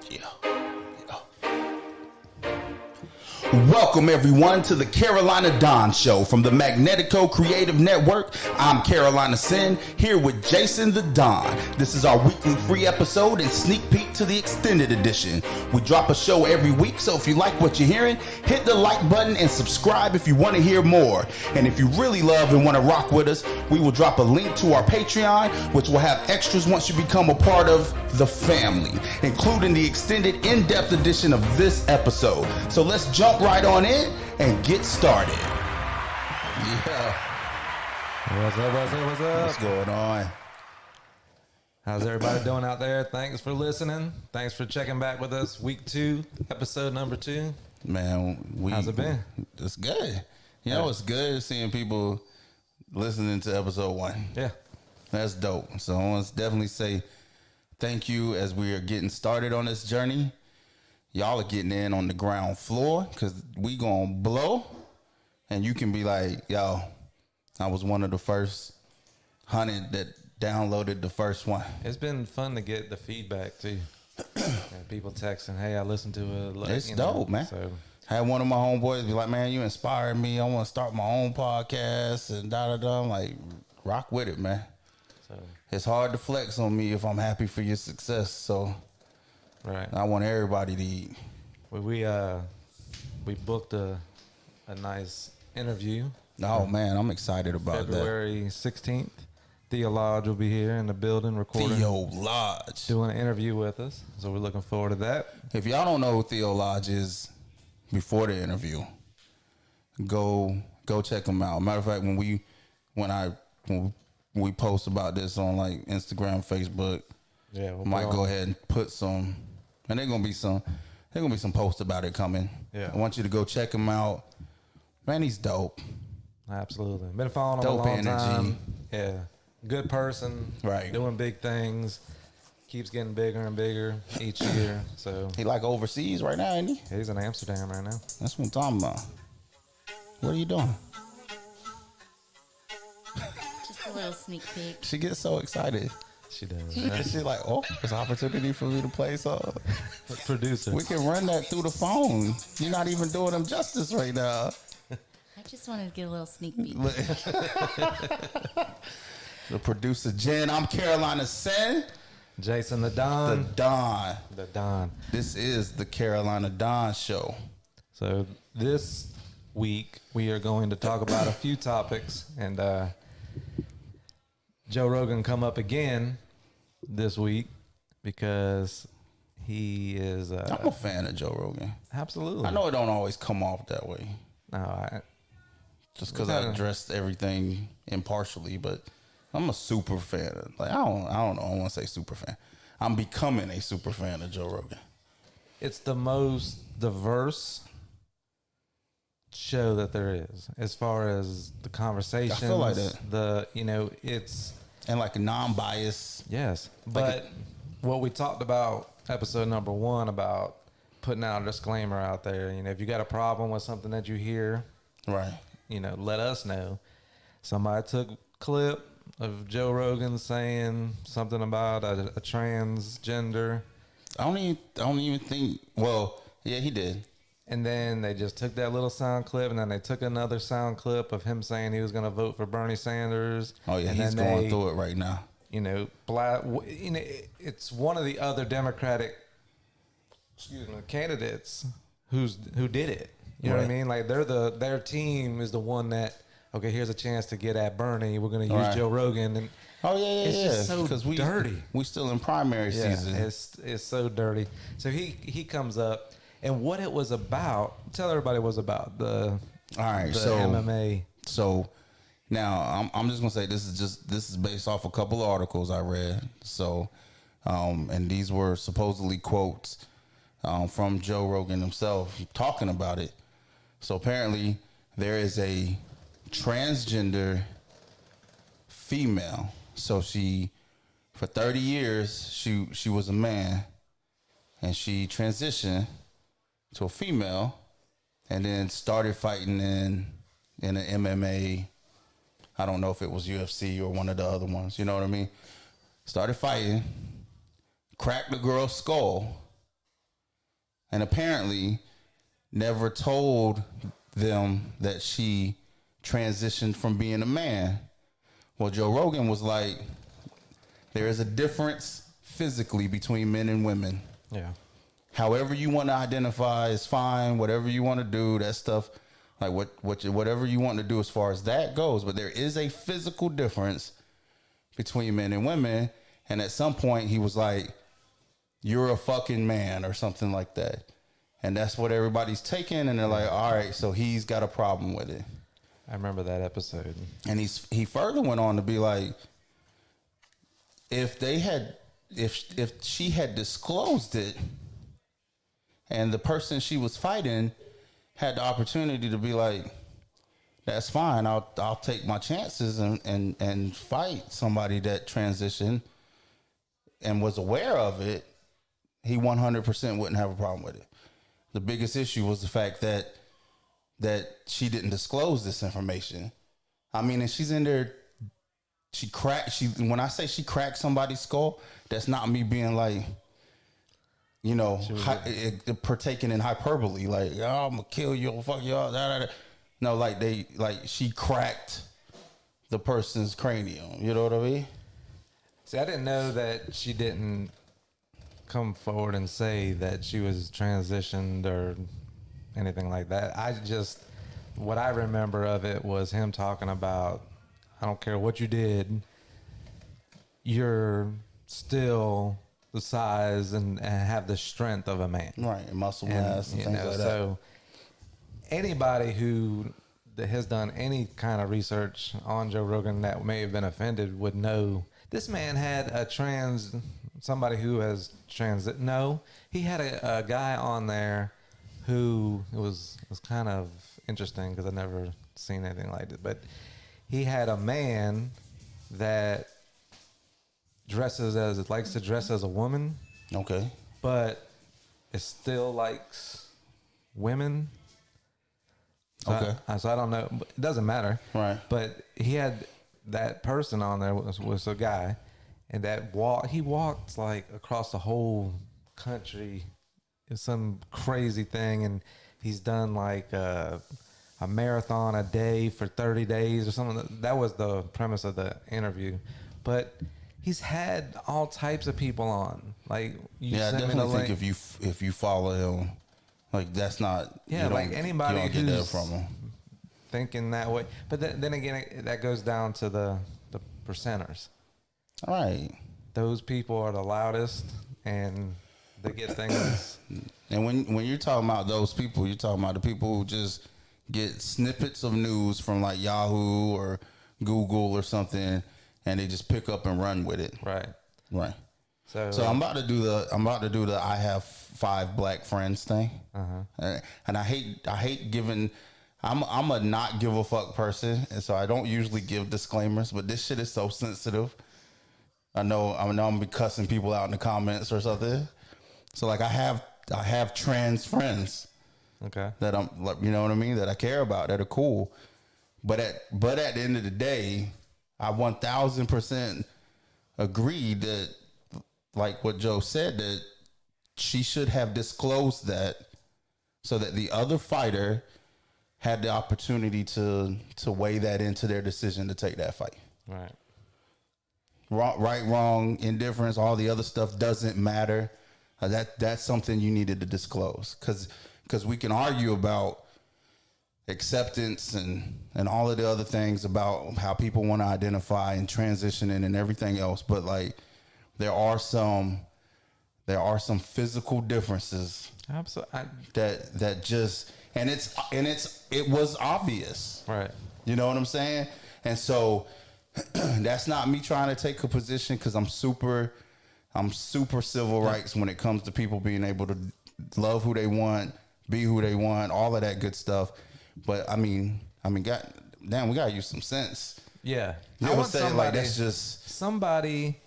Yeah. Welcome everyone to the Carolina Don Show from the Magnetico Creative Network. I'm Carolina Sin, here with Jason the Don. This is our weekly free episode and sneak peek to the extended edition. We drop a show every week, so if you like what you're hearing, hit the like button and subscribe if you want to hear more. And if you really love and want to rock with us, we will drop a link to our Patreon, which will have extras once you become a part of the family, including the extended in-depth edition of this episode. So let's jump right on in and get started. Yeah. What's up? What's going on? How's everybody doing out there? Thanks for listening. Thanks for checking back with us. Week 2, episode number 2. Man, how's it been? It's good. You know, it's good seeing people listening to episode 1. Yeah. That's dope. So I want to definitely say thank you as we are getting started on this journey. Y'all are getting in on the ground floor because we gonna blow. And you can be like, yo, I was one of the first 100 that downloaded the first one. It's been fun to get the feedback too. And people texting, hey, I listened to it. It's dope, man. So I had one of my homeboys be like, man, you inspired me. I want to start my own podcast and da-da-da. I'm like, rock with it, man. So it's hard to flex on me if I'm happy for your success. So right, I want everybody to eat. We booked a nice interview. Oh man, I'm excited about February 16th. Theo Lodge will be here in the building recording. Theo Lodge doing an interview with us. So we're looking forward to that. If y'all don't know who Theo Lodge is, before the interview, go check him out. Matter of fact, when we post about this on like Instagram, Facebook, we'll might go ahead and put some. And there's gonna be some posts about it coming. Yeah. I want you to go check him out. Man, he's dope. Absolutely. Been following him a long time. Yeah. Good person. Right. Doing big things. Keeps getting bigger and bigger each year. So he like overseas right now, ain't he? He's in Amsterdam right now. That's what I'm talking about. What are you doing? Just a little sneak peek. She gets so excited. She does. She's like, oh, there's an opportunity for me to play some. Producer. We can run that through the phone. You're not even doing them justice right now. I just wanted to get a little sneak peek. The producer, Jen. I'm Carolina Sin. Jason the Don. The Don. This is the Carolina Don Show. So this week we are going to talk about a few topics, and Joe Rogan come up again this week because he is. I'm a fan of Joe Rogan. Absolutely. I know it don't always come off that way. No, just because I addressed everything impartially, but I'm a super fan. Like I don't know. I want to say super fan. I'm becoming a super fan of Joe Rogan. It's the most diverse show that there is, as far as the conversations. I feel like that. It's and like non-biased. Yes, but what we talked about episode number 1 about putting out a disclaimer out there. If you got a problem with something that you hear, right? Let us know. Somebody took a clip of Joe Rogan saying something about a transgender. I don't even think. Well, yeah, he did. And then they just took that little sound clip, and then they took another sound clip of him saying he was going to vote for Bernie Sanders. Oh yeah, he's going through it right now. It's one of the other Democratic, candidates who did it. You know what I mean? Like their team is the one that, okay, here's a chance to get at Bernie. We're going to use Joe Rogan, and it's just so dirty. We still in primary season. It's so dirty. So he comes up. And what it was about, tell everybody what it was about, the MMA. So now I'm just gonna say this is based off a couple of articles I read. So and these were supposedly quotes from Joe Rogan himself talking about it. So apparently there is a transgender female. So for 30 years she was a man, and she transitioned to a female, and then started fighting in an MMA. I don't know if it was UFC or one of the other ones. You know what I mean? Started fighting, cracked the girl's skull, and apparently never told them that she transitioned from being a man. Well, Joe Rogan was like, there is a difference physically between men and women. Yeah. However you want to identify is fine. Whatever you want to do, that stuff, like whatever you want to do as far as that goes. But there is a physical difference between men and women. And at some point he was like, you're a fucking man or something like that. And that's what everybody's taking. And they're like, all right, so he's got a problem with it. I remember that episode. And he further went on to be like, if she had disclosed it and the person she was fighting had the opportunity to be like, that's fine, I'll take my chances and fight somebody that transitioned and was aware of it, he 100% wouldn't have a problem with it. The biggest issue was the fact that she didn't disclose this information. I mean, and she's in there. When I say she cracked somebody's skull, that's not me being like, you know, partaking in hyperbole. Like, oh, I'm gonna kill you, fuck you all. No, she cracked the person's cranium. You know what I mean? See, I didn't know that she didn't come forward and say that she was transitioned or anything like that. What I remember of it was him talking about, I don't care what you did, you're still the size and have the strength of a man. Right, muscle mass and things like that. So anybody who has done any kind of research on Joe Rogan that may have been offended would know this man had somebody who has no, he had a guy on there who was kind of interesting because I've never seen anything like it, but he had a man that likes to dress as a woman. Okay. But it still likes women. So okay. So I don't know. It doesn't matter. Right. But he had that person on there was a guy, and he walked like across the whole country. It's some crazy thing, and he's done like a marathon a day for 30 days or something. That was the premise of the interview. But he's had all types of people on. Like, I definitely think if you follow him, like, that's not, like anybody you don't get that from him. Thinking that way. But then again, that goes down to the percenters. All right. Those people are the loudest, and they get things. And when you're talking about those people, you're talking about the people who just get snippets of news from like Yahoo or Google or something, and they just pick up and run with it. Right. So I'm about to do the I have 5 black friends thing. Uh-huh. And I hate giving. I'm a not give a fuck person, and so I don't usually give disclaimers. But this shit is so sensitive. I know I'm gonna be cussing people out in the comments or something. So like I have trans friends. Okay. That I'm like, you know what I mean, that I care about, that are cool. But at the end of the day, I 1000% agree that, like what Joe said, that she should have disclosed that so that the other fighter had the opportunity to weigh that into their decision to take that fight. Right. Right, wrong, indifference, all the other stuff doesn't matter. That's something you needed to disclose, because we can argue about acceptance and all of the other things about how people want to identify and transitioning and everything else, but like there are some physical differences. Absolutely. That just it was obvious. Right. You know what I'm saying? And so that's not me trying to take a position, because I'm super civil rights when it comes to people being able to love who they want, be who they want, all of that good stuff. But I mean, God damn, we gotta use some sense. Yeah, I want somebody, like, that's just somebody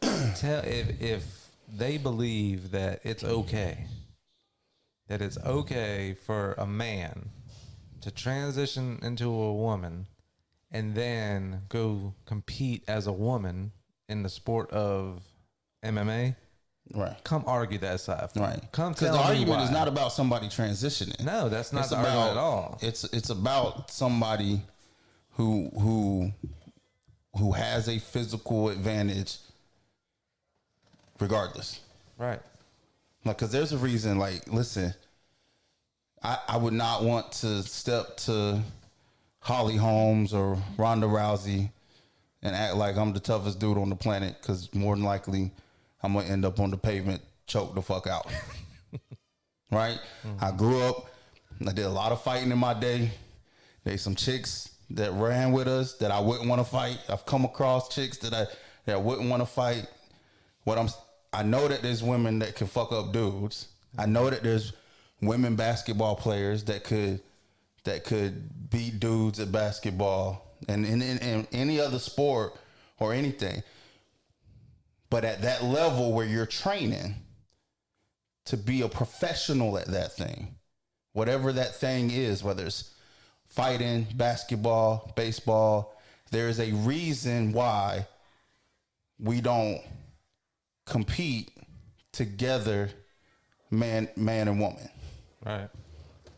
tell if they believe that it's okay for a man to transition into a woman and then go compete as a woman in the sport of MMA. Right. Come argue that side. For Right. me. Come Because tell the me argument why. is not about somebody transitioning. No, that's not It's the about, argument at all. It's about somebody who has a physical advantage regardless. Right. Like, because there's a reason, like, listen, I would not want to step to Holly Holmes or Ronda Rousey and act like I'm the toughest dude on the planet, because more than likely I'm going to end up on the pavement, choke the fuck out. Right? Mm-hmm. I grew up, I did a lot of fighting in my day. There's some chicks that ran with us that I wouldn't want to fight. I've come across chicks that I wouldn't want to fight. I know that there's women that can fuck up dudes. I know that there's women basketball players that could beat dudes at basketball and in any other sport or anything. But at that level where you're training to be a professional at that thing, whatever that thing is, whether it's fighting, basketball, baseball, there's a reason why we don't compete together, man and woman. Right.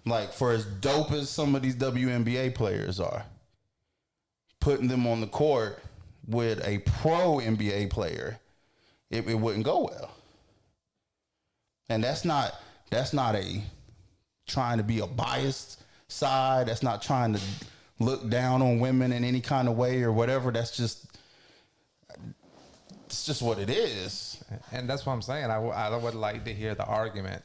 Like, for as dope as some of these WNBA players are, putting them on the court with a pro NBA player, it wouldn't go well. And that's not a trying to be a biased side. That's not trying to look down on women in any kind of way or whatever. It's just what it is. And that's what I'm saying. I would like to hear the argument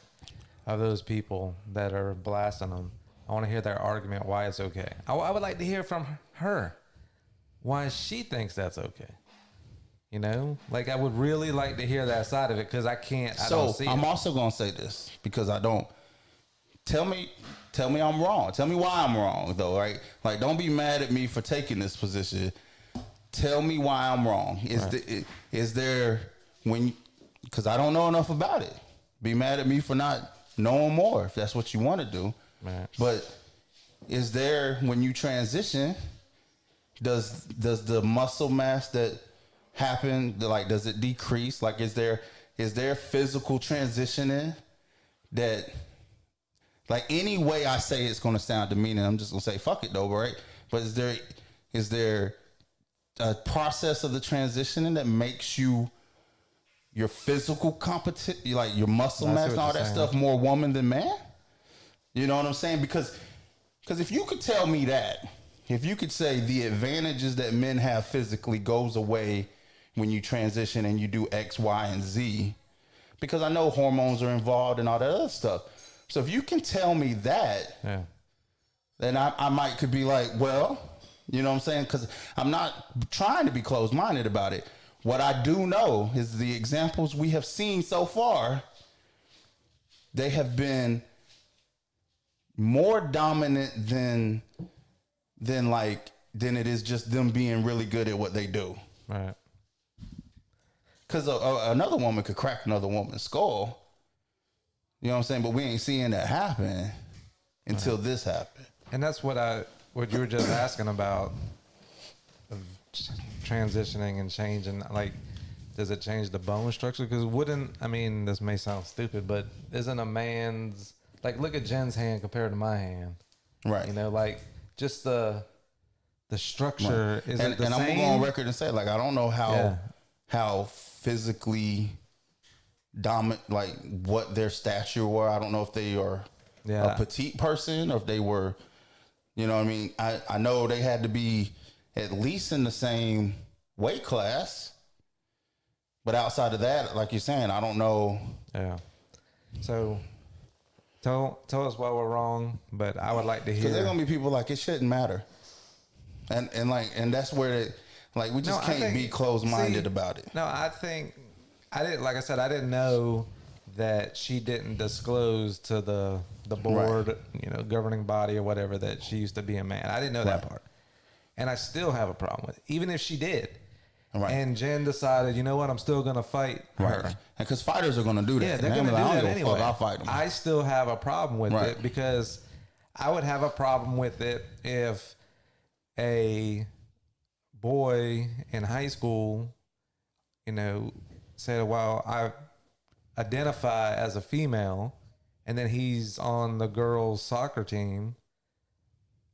of those people that are blasting them. I want to hear their argument why it's okay. I would like to hear from her why she thinks that's okay. You know, like, I would really like to hear that side of it, because I don't see it. I'm also going to say this, because I don't. Tell me I'm wrong. Tell me why I'm wrong, though, right? Like, don't be mad at me for taking this position. Tell me why I'm wrong. Is there, because I don't know enough about it. Be mad at me for not knowing more, if that's what you want to do. Right. But is there, when you transition, does the muscle mass that happen, like, does it decrease? Like, is there physical transitioning that, like, any way I say it's going to sound demeaning, I'm just going to say fuck it though, right? But is there a process of the transitioning that makes your physical competent, like your muscle mass and all that stuff, more woman than man? You know what I'm saying? Because if you could tell me that, if you could say the advantages that men have physically goes away when you transition and you do X, Y, and Z, because I know hormones are involved and all that other stuff. So if you can tell me that, yeah, then I could be like, well, you know what I'm saying? Because I'm not trying to be closed-minded about it. What I do know is the examples we have seen so far, they have been more dominant than it is just them being really good at what they do. Right. Because another woman could crack another woman's skull. You know what I'm saying? But we ain't seeing that happen until this happened. And that's what you were just asking about, of transitioning and changing. Like, does it change the bone structure? Because this may sound stupid, but isn't a man's, like, look at Jen's hand compared to my hand. Right. You know, like, just the structure is the same. I'm going to go on record and say, like, I don't know how physically dominant, like, what their stature were. I don't know if they are a petite person or if they were, you know what I mean? I know they had to be at least in the same weight class. But outside of that, like you're saying, I don't know. Yeah. So tell us why we're wrong, but I would like to hear. Because there's gonna be people like, it shouldn't matter, and that's where we just can't be closed-minded about it. No, I think I didn't. Like I said, I didn't know that she didn't disclose to the board, right, governing body or whatever, that she used to be a man. I didn't know that part, and I still have a problem with it, even if she did. Right. And Jen decided, you know what, I'm still going to fight her. Right. Because fighters are going to do that. Yeah, they're going to do that anyway. I'll fight them. I still have a problem with it, because I would have a problem with it if a boy in high school, said, well, I identify as a female, and then he's on the girls' soccer team,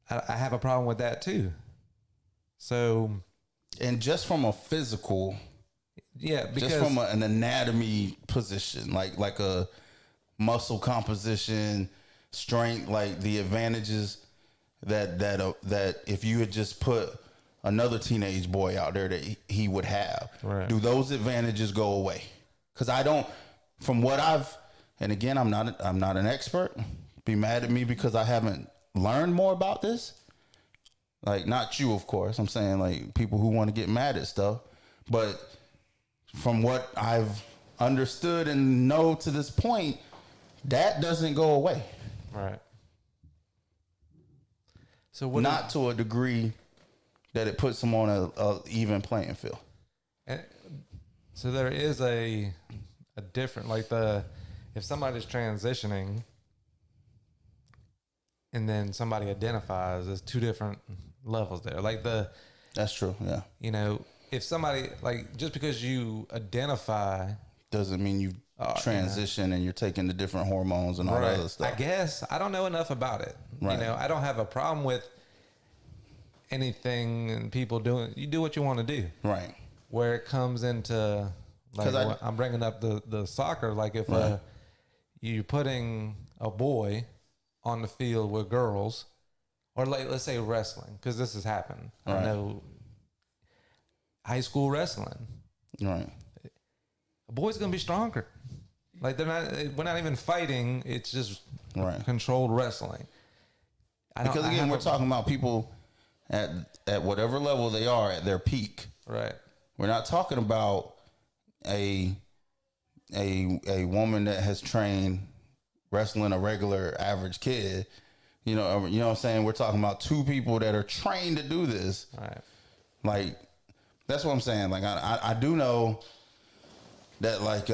I have a problem with that too. So, and just from a physical, yeah, because just from an anatomy position, like a muscle composition, strength, like the advantages that if you had just put another teenage boy out there that he would have, Right. do those advantages go away? Because I don't, from what and again, I'm not an expert. Be mad at me because I haven't learned more about this. Like, not you, of course. I'm saying like people who want to get mad at stuff, but from what I've understood and know to this point, that doesn't go away. right. So what? Not to a degree that it puts them on a even playing field. So there is a different, like if somebody's transitioning and then somebody identifies, there's two different levels there. Like That's true. Yeah, you know, if somebody, like, just because you identify, doesn't mean you transition and you're taking the different hormones and all that other stuff. I guess I don't know enough about it. Right. You know, I don't have a problem with anything and people doing. You do what you want to do. Right. Where it comes into, like, 'Cause I'm bringing up the soccer. Like, if Right. you're putting a boy on the field with girls, or like, let's say wrestling, because this has happened. Right. I know high school wrestling. Right. A boy's gonna be stronger. Like, we're not even fighting. It's just Right. controlled wrestling. Because again, we're talking about people at whatever level they are at their peak. right. We're not talking about a woman that has trained wrestling a regular average kid. You know what I'm saying? We're talking about two people that are trained to do this. Right. Like, that's what I'm saying. Like, I do know that, like,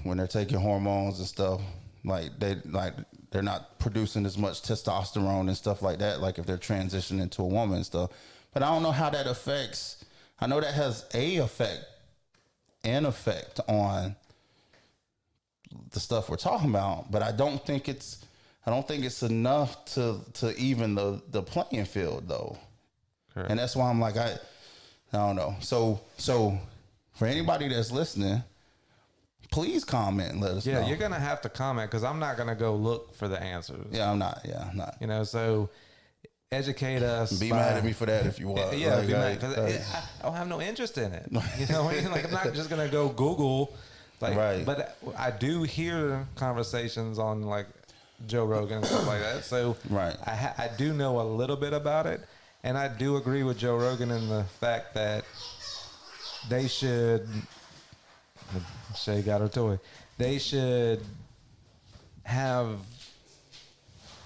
when they're taking hormones and stuff, they're not producing as much testosterone and stuff like that. Like, if they're transitioning to a woman and stuff, but I don't know how that affects. I know that has an effect on the stuff we're talking about, but I don't think it's enough to even the playing field though. Correct. And that's why I'm like, I don't know. So for anybody that's listening, please comment and let us know. Yeah, you're gonna have to comment, because I'm not gonna go look for the answers. Yeah, I'm not. Yeah, I'm not. You know, so educate us. Be mad at me for that if you want. Yeah, Like, be mad, 'cause I don't have no interest in it. You know what I mean? Like, I'm not just gonna go Google. Like, Right. But I do hear conversations on, like, Joe Rogan and stuff like that. So Right. I do know a little bit about it, and I do agree with Joe Rogan in the fact that they should. Shay got her toy. They should have.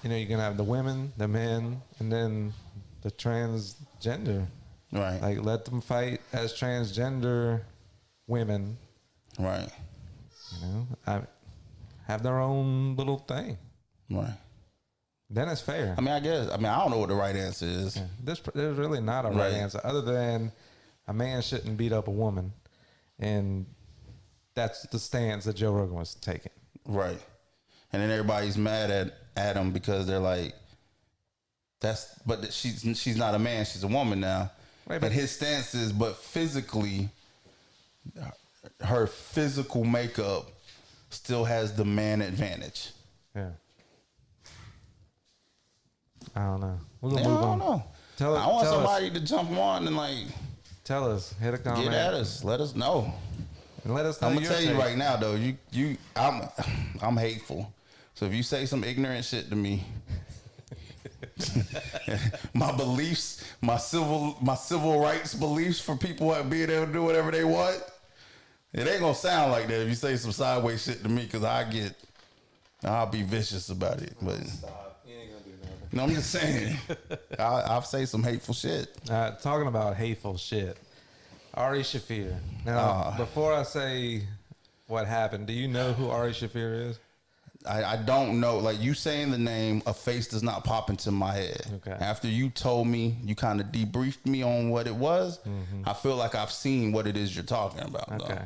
You know, you're gonna have the women, the men, and then the transgender. Right. Like, let them fight as transgender women. Right. You know, have their own little thing. Right. Then it's fair. I mean, I don't know what the right answer is. Yeah. There's really not a right Right. answer, other than a man shouldn't beat up a woman, and that's the stance that Joe Rogan was taking. Right. And then everybody's mad at him because they're like, but she's not a man, she's a woman now. Right, but his stance is, but physically, her physical makeup still has the man advantage. Yeah. I don't know. We're gonna Yeah, move I on. don't know. Tell I want tell somebody to jump on and like Tell us. Hit a comment. get at us. Let us know. And let us know. I'm gonna your tell you take. right now though, I'm hateful. So if you say some ignorant shit to me, my beliefs, my civil rights beliefs for people being able to do whatever they want, it ain't gonna sound like that if you say some sideways shit to me, because I'll be vicious about it. But Stop. You ain't gonna do nothing. no, I'm just saying, I'll say some hateful shit. Talking about hateful shit. Ari Shaffir. Now, before I say what happened, do you know who Ari Shaffir is? I don't know. Like, you saying the name, a face does not pop into my head. Okay. After you told me, you kind of debriefed me on what it was. I feel like I've seen what it is you're talking about. Okay.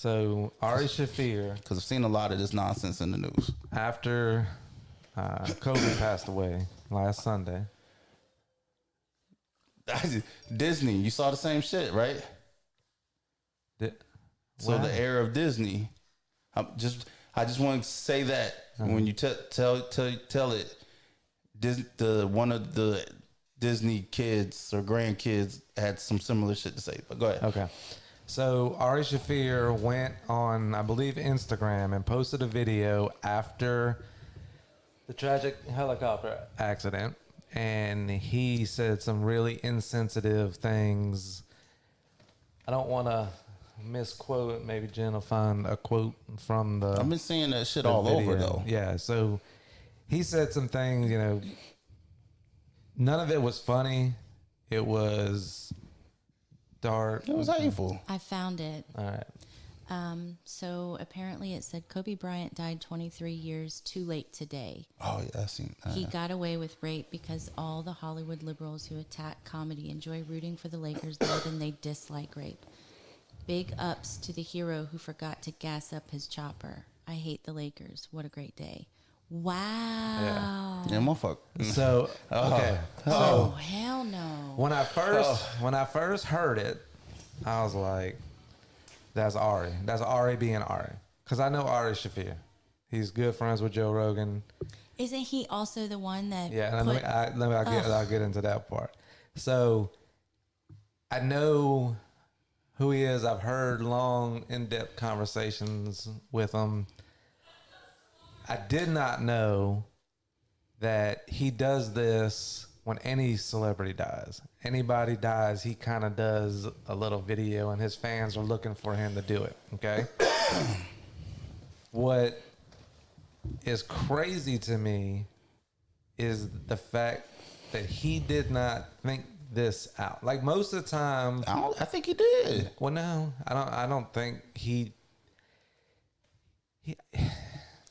So Ari Shafir, Because I've seen a lot of this nonsense in the news. after Kobe passed away last Sunday. Disney, you saw the same shit, right? So Wow. the era of Disney. I just want to say that when you tell it, one of the Disney kids or grandkids had some similar shit to say. But go ahead. Okay. So Ari Shafir went on, I believe, Instagram and posted a video after the tragic helicopter accident. And he said some really insensitive things. I don't want to misquote. Maybe Jen will find a quote from the I've been seeing that shit the all over video. though. Yeah. So he said some things, none of it was funny. It was dark. It was hateful. I found it. All right. So apparently it said Kobe Bryant died 23 years too late today. Oh yeah, I seen that. He got away with rape because all the Hollywood liberals who attack comedy enjoy rooting for the Lakers more than they dislike rape. Big ups to the hero who forgot to gas up his chopper. I hate the Lakers. What a great day. Wow. Yeah, motherfucker. So okay. Oh, So hell no. when I first heard it, I was like, "That's Ari. That's Ari being Ari." Because I know Ari Shafir. He's good friends with Joe Rogan. Isn't he also the one that Yeah, and put, I'll get into that part. So I know who he is. I've heard long, in-depth conversations with him. I did not know that he does this when any celebrity dies. Anybody dies, he kind of does a little video, and his fans are looking for him to do it. Okay. What is crazy to me is the fact that he did not think this out. Like most of the time, I think he did. well, no, I don't think he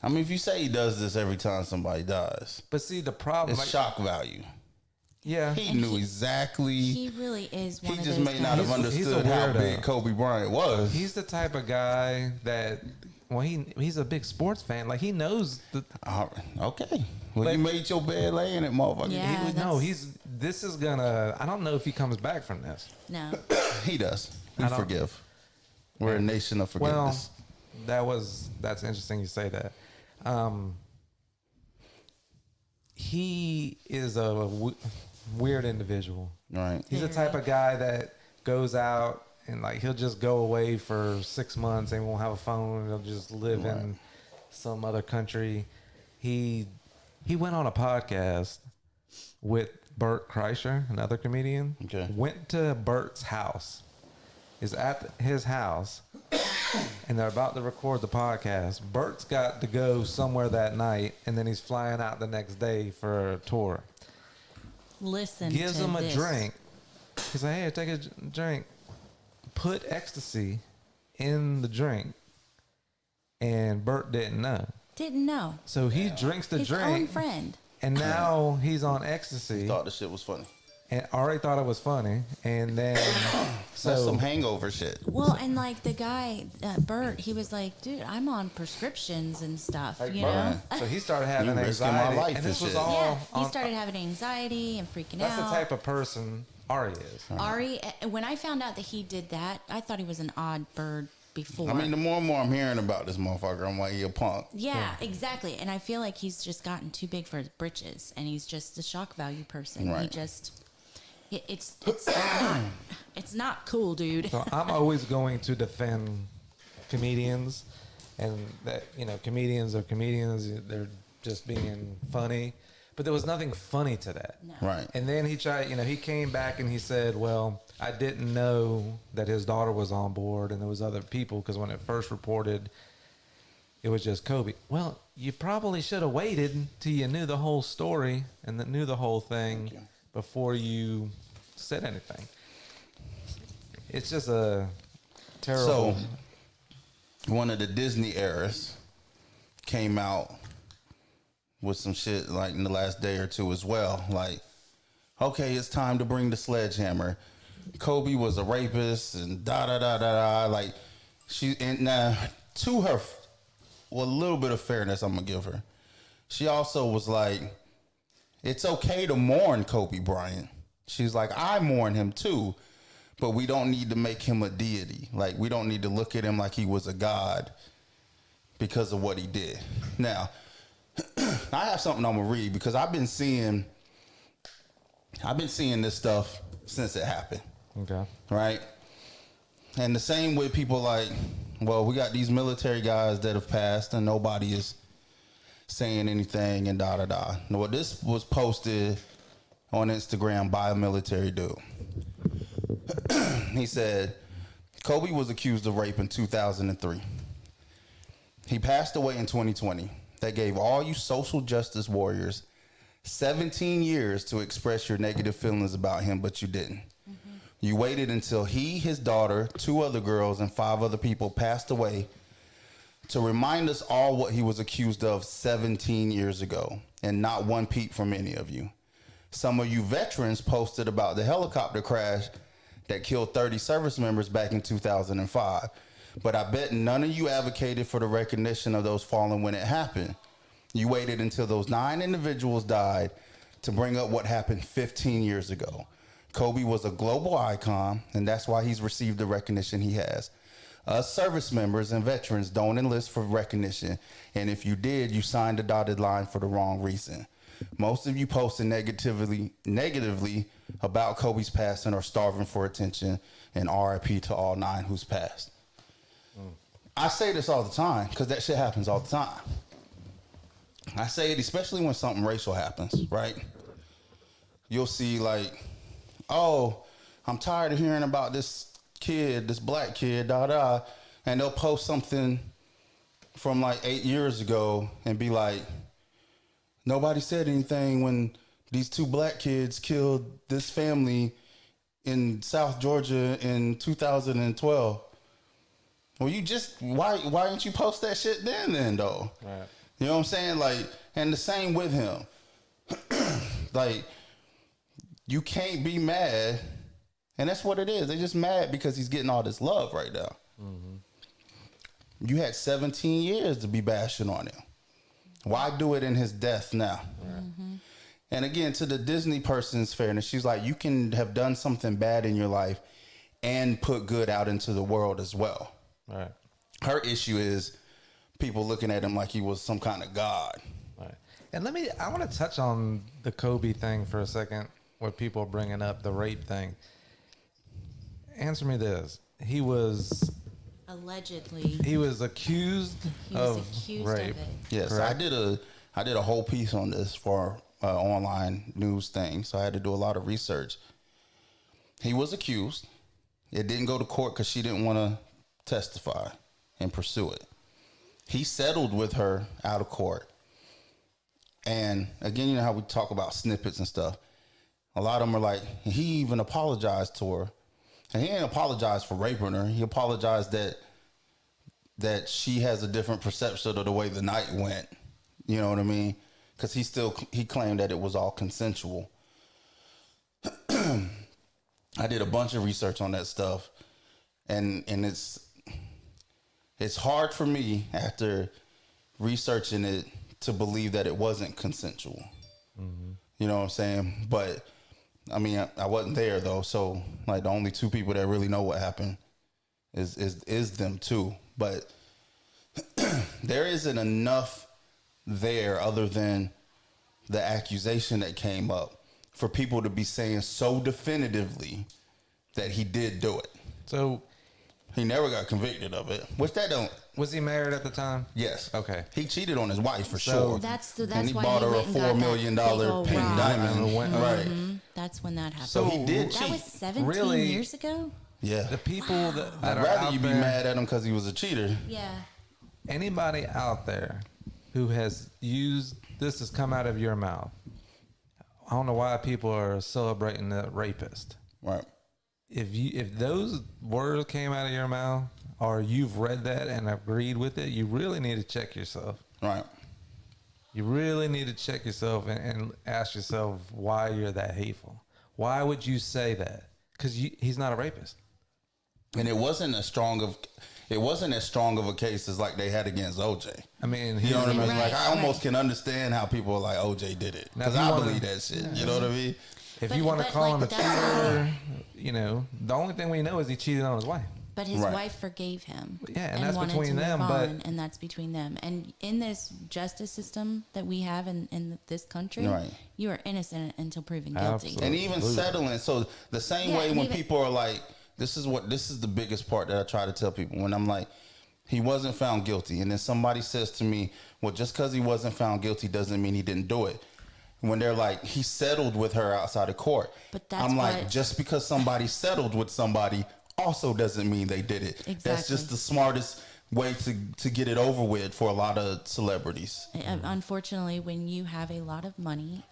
I mean, if you say he does this every time somebody dies, But see, the problem, it's shock value. yeah, He And knew he- exactly. he really is one He of just those may not have guys. He's a understood how weirdo. big Kobe Bryant was. he's the type of guy that, well, he's a big sports fan. Like he knows the. Okay. Well, But- you made your bed laying it, motherfucker. Yeah. No, that's- this is gonna. I don't know if he comes back from this. No. He does. We I don't- forgive. We're a nation of Well, forgiveness. that's interesting you say that. He is a weird individual. Right. He's the type of guy that goes out and like he'll just go away for 6 months and won't have a phone. He'll just live in some other country. He went on a podcast with Bert Kreischer, another comedian. Okay. Went to Bert's house. Is at his house, and they're about to record the podcast. Bert's got to go somewhere that night, and then he's flying out the next day for a tour. Listen Gives to him a this. drink. He's like, "Hey, take a drink." Put ecstasy in the drink, and Bert didn't know. Didn't know. So he drinks the His own drink, friend. and now he's on ecstasy. Thought the shit was funny. And already thought it was funny, and then That's so some hangover shit. Well, and like the guy, Bert, he was like, dude, I'm on prescriptions and stuff, you know? so he started having You risking my anxiety, life and this and was shit. all. Yeah, he on- started having anxiety and freaking That's out. the type of person Ari is. Ari, when I found out that he did that, I thought he was an odd bird before. I mean, the more and more I'm hearing about this motherfucker, I'm like, he a punk. yeah, exactly. And I feel like he's just gotten too big for his britches, and he's just a shock value person. He Right. just, it's it's not cool, dude. So I'm always going to defend comedians, and that comedians are comedians. They're just being funny, but there was nothing funny to that. No. Right. And then he tried. He came back and he said, "Well, I didn't know that his daughter was on board, and there was other people because when it first reported, it was just Kobe." Well, you probably should have waited till you knew the whole story and knew the whole thing before you said anything. It's just a terrible. So, one of the Disney eras came out with some shit like in the last day or two as well. Like, okay, it's time to bring the sledgehammer. Kobe was a rapist and da da da da da. Like, To her, well, a little bit of fairness I'm gonna give her. She also was like, it's okay to mourn Kobe Bryant. She's like, I mourn him too, but we don't need to make him a deity. Like, we don't need to look at him like he was a god because of what he did. Now, I have something I'm gonna read because I've been seeing this stuff since it happened. Okay. Right? And the same with people like, well, we got these military guys that have passed and nobody is saying anything and da da da. Well, this was posted on Instagram by a military dude. He said, Kobe was accused of rape in 2003. He passed away in 2020. That gave all you social justice warriors 17 years to express your negative feelings about him, but you didn't. Mm-hmm. You waited until he, his daughter, 2 other girls, and 5 other people passed away to remind us all what he was accused of 17 years ago, and not one peep from any of you. Some of you veterans posted about the helicopter crash that killed 30 service members back in 2005. But I bet none of you advocated for the recognition of those fallen when it happened. You waited until those 9 individuals died to bring up what happened 15 years ago. Kobe was a global icon, and that's why he's received the recognition he has. Us service members and veterans don't enlist for recognition, and if you did, you signed a dotted line for the wrong reason. Most of you posting negatively about Kobe's passing are starving for attention, and RIP to all 9 who's passed. I say this all the time because that shit happens all the time. I say it especially when something racial happens, right? You'll see like, oh, I'm tired of hearing about this kid, this black kid, and they'll post something from like 8 years ago and be like, nobody said anything when these 2 black kids killed this family in South Georgia in 2012. Well, why didn't you post that shit then though? Right. You know what I'm saying? Like, and the same with him. Like, you can't be mad, and that's what it is. They're just mad because he's getting all this love right now. Mm-hmm. You had 17 years to be bashing on him. Why do it in his death now? Right. Mm-hmm. And again, to the Disney person's fairness, she's like, you can have done something bad in your life and put good out into the world as well. Right. Her issue is people looking at him like he was some kind of god. Right. And I want to touch on the Kobe thing for a second, where people are bringing up the rape thing. Answer me this. He was allegedly accused of rape. Of it. Yes, correct? I did a whole piece on this for online news thing, so I had to do a lot of research. He was accused. It didn't go to court because she didn't want to testify and pursue it. He settled with her out of court. And again, you know how we talk about snippets and stuff. A lot of them are like, he even apologized to her. And he didn't apologize for raping her. He apologized that she has a different perception of the way the night went. You know what I mean? Because he claimed that it was all consensual. I did a bunch of research on that stuff. And it's hard for me after researching it to believe that it wasn't consensual. Mm-hmm. You know what I'm saying? But I mean, I wasn't there though, so like the only 2 people that really know what happened is them too. But there isn't enough there other than the accusation that came up for people to be saying so definitively that he did do it. So he never got convicted of it, which that don't. Was he married at the time? Yes. Okay. He cheated on his wife for sure. That's and he why bought her a $4 million pink diamond. Right. Mm-hmm. That's when that happened. So he did cheat. That was 17 years ago? Yeah. The people that I'd are rather out you be there, mad at him because he was a cheater. Yeah. Anybody out there who has used this has come out of your mouth. I don't know why people are celebrating the rapist. Right. If those words came out of your mouth, or you've read that and agreed with it, you really need to check yourself. Right. You really need to check yourself and ask yourself why you're that hateful. Why would you say that? Because he's not a rapist. And it wasn't as strong of, it wasn't as strong of a case as like they had against OJ. I mean, You know what I mean? Right, Like I almost right. can understand how people are like OJ did it Now, because if you I wanna- believe that shit. You know what I mean? if But- you want to but, call like, him a that's cheater, you know, the only thing we know is he cheated on his wife. But his Right. wife forgave him. Yeah, and that's wanted between to move them, but- on, and that's between them. And in this justice system that we have in this country, Right. you are innocent until proven guilty. Absolutely. And even settling. So the same Yeah, way and when even- people are like, this is the biggest part that I try to tell people when I'm like, he wasn't found guilty. And then somebody says to me, well, just because he wasn't found guilty doesn't mean he didn't do it. When they're like, he settled with her outside of court. But that's I'm like, what- just because somebody settled with somebody also doesn't mean they did it. That's Exactly. just the smartest way to get it over with for a lot of celebrities. Unfortunately, when you have a lot of money,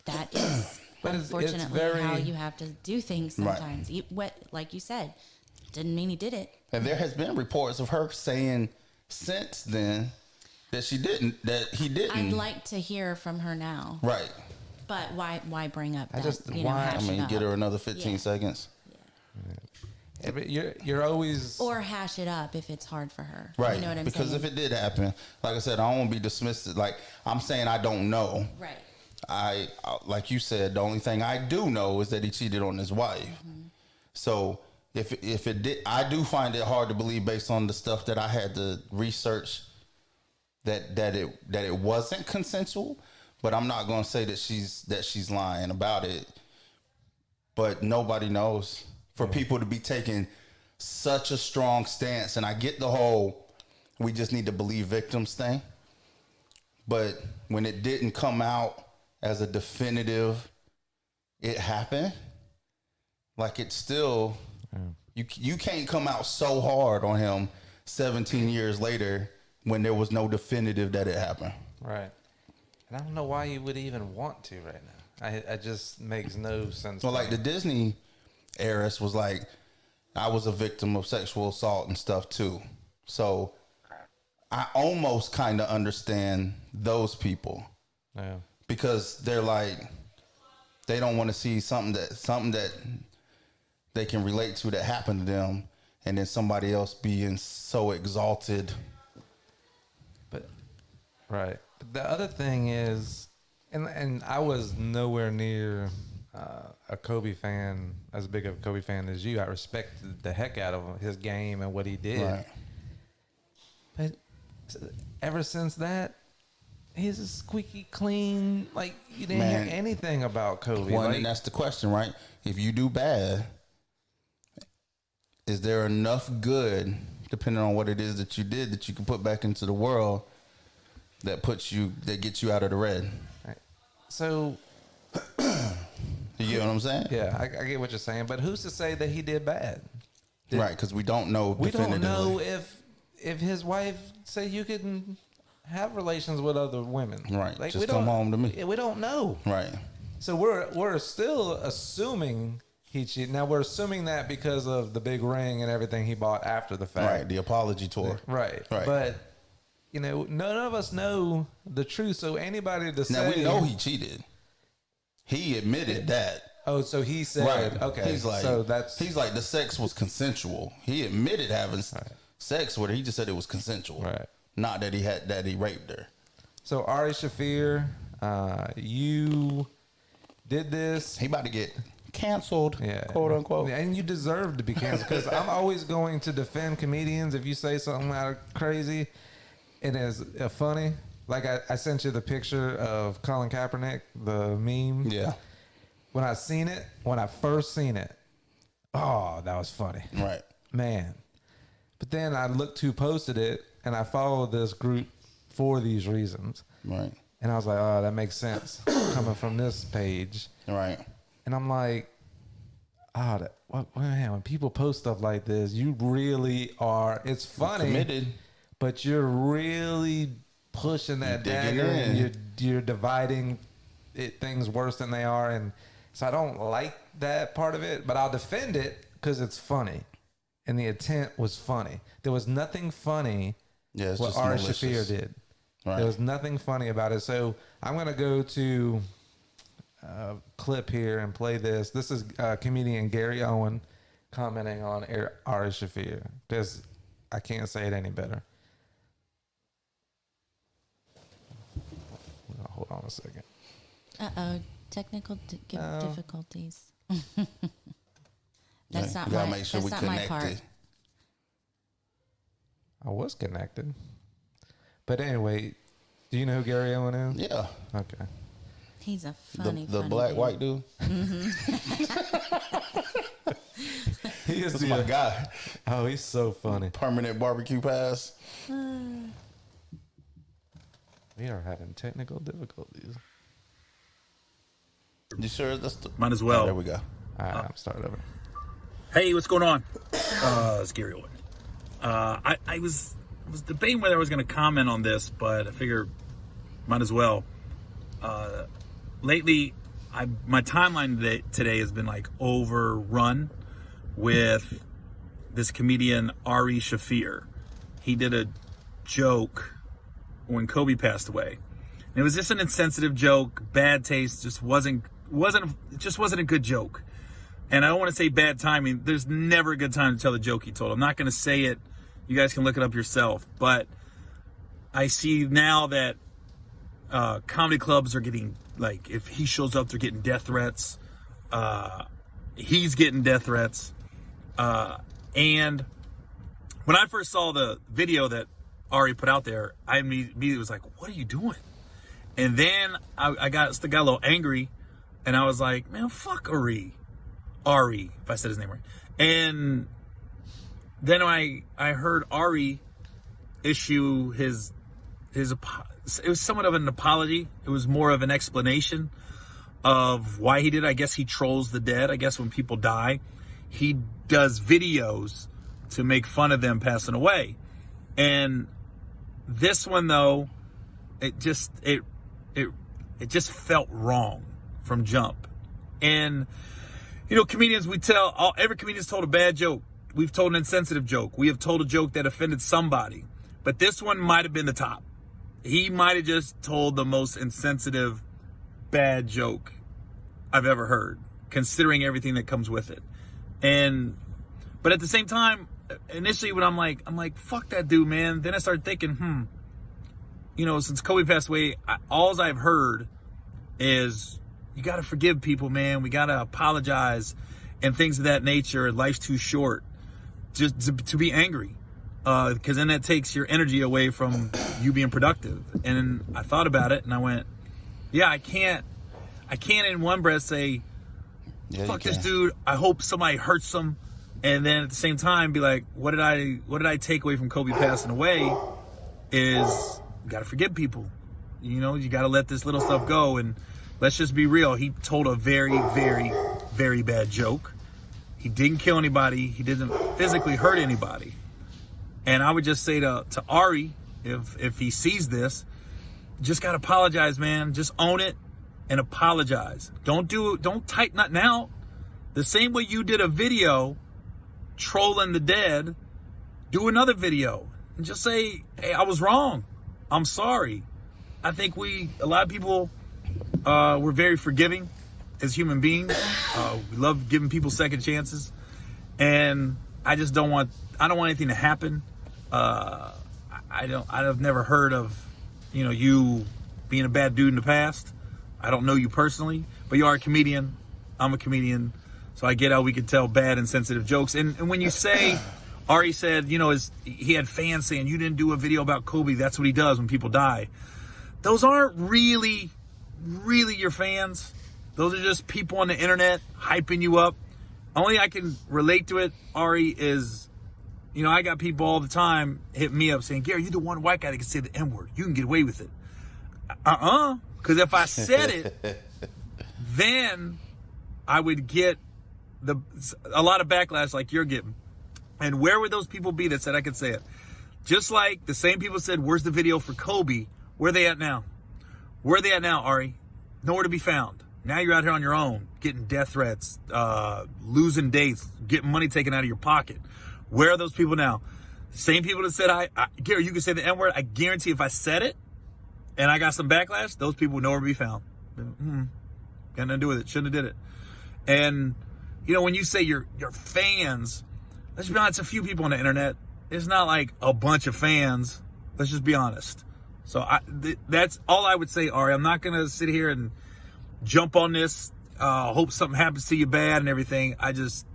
that is But it's unfortunately very- how you have to do things Right. sometimes. Like you said, didn't mean he did it. And there has been reports of her saying since then that he didn't. I'd like to hear from her now, Right. but why bring up that? just- you know, why- hash I it mean, up. get her another 15 Yeah. seconds. Yeah, but you're always Or hash it up if it's hard for her. Right. You know what I'm because saying? if it did happen, like I said, I don't want to be dismissed. Like I'm saying, I don't know. Right. I like you said, the only thing I do know is that he cheated on his wife. Mm-hmm. So if it did, I do find it hard to believe based on the stuff that I had to research that it wasn't consensual. But I'm not going to say that she's lying about it. But nobody knows. For people to be taking such a strong stance, and I get the whole we just need to believe victims thing. But when it didn't come out as a definitive, it happened. Like it's still, you can't come out so hard on him 17 years later when there was no definitive that it happened. right. And I don't know why you would even want to right now. It just makes no sense. Well, to like me. the Disney heiress was like, I was a victim of sexual assault and stuff too. So I almost kind of understand those people. Yeah. Because they're like, they don't want to see something that they can relate to that happened to them, and then somebody else being so exalted. But right. The other thing is, and I was nowhere near a Kobe fan, as big of a Kobe fan as you. I respected the heck out of his game and what he did. Right. But ever since that, he's a squeaky clean. Like you didn't Man. hear anything about Kobe. Well, Like, and that's the question, right? If you do bad, is there enough good, depending on what it is that you did, that you can put back into the world that gets you out of the red? so You get what I'm saying? yeah, I get what you're saying. But who's to say that he did bad? Right, because we don't know We don't definitively. know if his wife say you can have relations with other women. Right, Like, just we don't- come home to me. We don't know. Right. So we're still assuming he cheated. Now we're assuming that because of the big ring and everything he bought after the fact. Right. The apology tour. Right. Right. But none of us know the truth. So anybody to say Now we know he cheated. He admitted that. Oh, so he said okay. He's like, so that's he's like the sex was consensual. He admitted having sex with her. He just said it was consensual. Right. Not that he raped her. so Ari Shafir, you did this. He about to get canceled. Yeah. Quote unquote. And you deserve to be canceled because I'm always going to defend comedians if you say something out of crazy and it's funny. Like I sent you the picture of Colin Kaepernick, the meme. Yeah. When I first seen it, oh, that was funny. Right. Man. But then I looked who posted it and I followed this group for these reasons. Right. And I was like, oh, that makes sense coming from this page. Right. And I'm like, man, when people post stuff like this, you really are, it's funny, Committed. but you're really pushing that You're digging dagger and in. you're dividing things worse than they are. And so I don't like that part of it, but I'll defend it because it's funny. And the intent was funny. There was nothing funny Yeah, it's what just Ari malicious. Shafir did. Right. There was nothing funny about it. So I'm going to go to a clip here and play this. This is comedian Gary Owen commenting on Ari Shafir. Because I can't say it any better. Hold on a second. Technical difficulties. That's not we gotta my. make sure That's we not my part. connected. I was connected. But anyway, do you know who Gary Owen is? Yeah. Okay. He's a funny, The funny black dude. white dude. He is That's my guy. Oh, he's so funny. Permanent barbecue pass. We are having technical difficulties. You sure? That's Might as well. Oh, there we go. All right, I'm starting over. Hey, what's going on? It's Gary Owen. I was debating whether I was going to comment on this, but I figure might as well. Lately, my timeline today has been like overrun with this comedian Ari Shaffir. He did a joke when Kobe passed away. And it was just an insensitive joke, bad taste, just wasn't a good joke. And I don't want to say bad timing. There's never a good time to tell the joke he told. I'm not going to say it. You guys can look it up yourself. But I see now that comedy clubs are getting, like, if he shows up, they're getting death threats. He's getting death threats. And when I first saw the video that Ari put out there, I immediately was like, what are you doing? And then I got a little angry, and I was like, man, fuck Ari, if I said his name right. And then I heard Ari issue his it was somewhat of an apology. It was more of an explanation of why he did it. I guess he trolls the dead. I guess when people die, he does videos to make fun of them passing away. And this one, though, it just felt wrong from jump. And, you know, comedians, every comedian's told a bad joke. We've told an insensitive joke. We have told a joke that offended somebody. But this one might have been the top. He might have just told the most insensitive, bad joke I've ever heard, considering everything that comes with it. But at the same time, initially when I'm like, fuck that dude, man. Then I started thinking, you know, since Kobe passed away, all I've heard is you got to forgive people, man. We got to apologize and things of that nature. Life's too short just to be angry, because then that takes your energy away from you being productive. And I thought about it and I went, yeah, I can't in one breath say, fuck this dude, I hope somebody hurts him, and then at the same time be like, what did I take away from Kobe passing away is you gotta forgive people. You know, you gotta let this little stuff go. And let's just be real, he told a very, very, very bad joke. He didn't kill anybody, he didn't physically hurt anybody. And I would just say to Ari, if he sees this, just gotta apologize, man. Just own it and apologize. Don't type nothing out. The same way you did a video trolling the dead, do another video and just say, hey, I was wrong. I'm sorry. I think a lot of people, we're very forgiving as human beings. We love giving people second chances. And I don't want anything to happen. I've never heard of, you know, you being a bad dude in the past. I don't know you personally, but you are a comedian. I'm a comedian. So I get how we could tell bad and sensitive jokes. And when you say, Ari said, you know, he had fans saying, you didn't do a video about Kobe. That's what he does when people die. Those aren't really your fans. Those are just people on the internet hyping you up. Only I can relate to it, Ari, is, you know, I got people all the time hitting me up saying, Gary, you're the one white guy that can say the N-word. You can get away with it. Because if I said it, then I would get a lot of backlash like you're getting. And where would those people be that said I could say it? Just like the same people said, where's the video for Kobe? Where are they at now? Where are they at now, Ari? Nowhere to be found. Now you're out here on your own, getting death threats, losing dates, getting money taken out of your pocket. Where are those people now? Same people that said, Gary, you can say the N-word. I guarantee if I said it and I got some backlash, those people would nowhere to be found. Got nothing to do with it. Shouldn't have did it. And, you know, when you say your fans, let's be honest, a few people on the internet. it's not like a bunch of fans. Let's just be honest. So that's all I would say, Ari. I'm not gonna sit here and jump on this. Hope something happens to you bad and everything. I just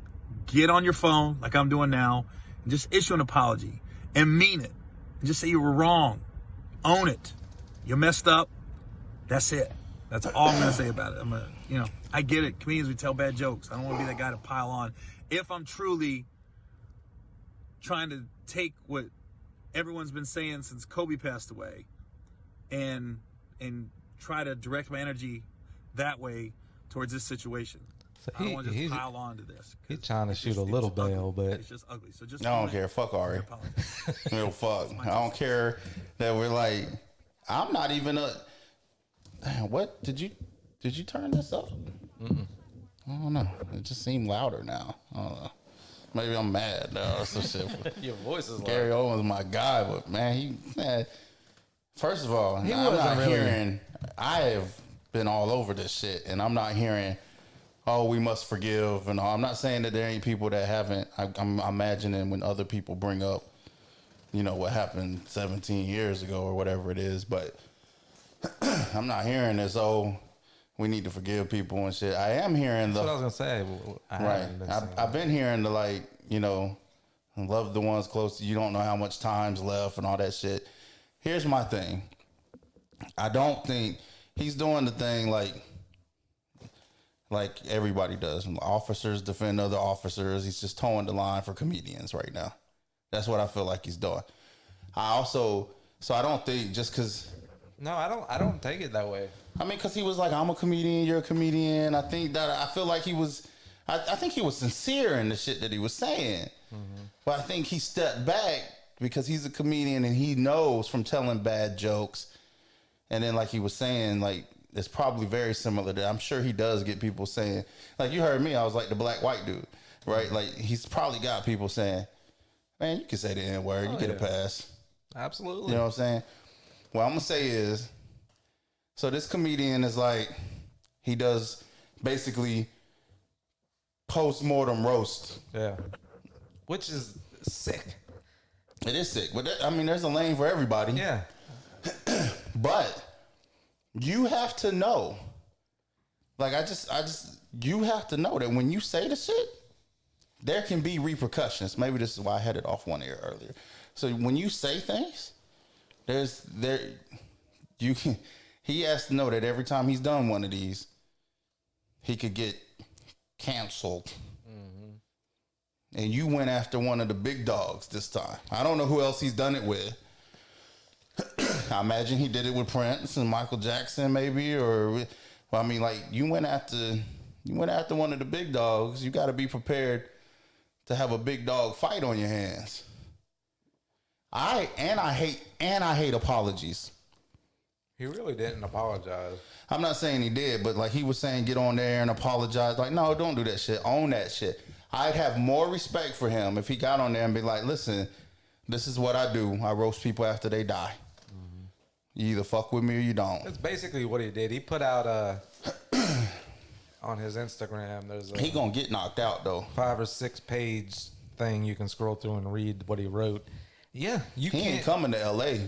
get on your phone like I'm doing now and just issue an apology and mean it. And just say you were wrong. Own it. You messed up. That's it. That's all I'm gonna say about it. I get it. Comedians, we tell bad jokes. I don't want to be that guy to pile on. If I'm truly trying to take what everyone's been saying since Kobe passed away and try to direct my energy that way towards this situation. So I don't want to just pile on to this. He's trying to shoot a little bail, but it's just ugly. So just I don't care. Fuck Ari. No, fuck. I don't care that we're like, I'm not even a. What did you turn this up? I don't know. It just seemed louder now. I don't know. Maybe I'm mad now or some shit. your voice is Gary Owens, my guy, but man, first of all, I'm wasn't not really hearing. I have been all over this shit, and I'm not hearing. Oh, we must forgive, and all. I'm not saying that there ain't people that haven't. I'm imagining when other people bring up, what happened 17 years ago or whatever it is, but I'm not hearing this. Oh, we need to forgive people and shit. I am hearing that's what I was gonna say. I've been hearing the love the ones close to you. Don't know how much time's left and all that shit. Here's my thing. I don't think he's doing the thing like everybody does. Officers defend other officers. He's just towing the line for comedians right now. That's what I feel like he's doing. I don't think just because. No, I don't take it that way. I mean, because he was like, I'm a comedian, you're a comedian. I feel like he was, I think he was sincere in the shit that he was saying. Mm-hmm. But I think he stepped back because he's a comedian and he knows from telling bad jokes. And then like he was saying, like, it's probably very similar to, I'm sure he does get people saying, like you heard me, I was like the black white dude, right? Mm-hmm. Like he's probably got people saying, man, you can say the N-word, you get a pass. Absolutely. You know what I'm saying? What I'm going to say is, so this comedian is like, he does basically post-mortem roast. Yeah. Which is sick. It is sick. But there's a lane for everybody. Yeah. But you have to know. Like, you have to know that when you say the shit, there can be repercussions. Maybe this is why I had it off one ear earlier. So when you say things, he has to know that every time he's done one of these, he could get canceled. Mm-hmm. And you went after one of the big dogs this time. I don't know who else he's done it with. I imagine he did it with Prince and Michael Jackson, maybe, you went after one of the big dogs. You got to be prepared to have a big dog fight on your hands. I hate apologies. He really didn't apologize. I'm not saying he did, but like he was saying, get on there and apologize. Like, no, don't do that shit. Own that shit. I'd have more respect for him if he got on there and be like, listen, this is what I do. I roast people after they die. Mm-hmm. You either fuck with me or you don't. That's basically what he did. He put out on his Instagram, there's he gonna get knocked out though. 5 or 6 page thing you can scroll through and read what he wrote. Yeah, he ain't coming to L.A.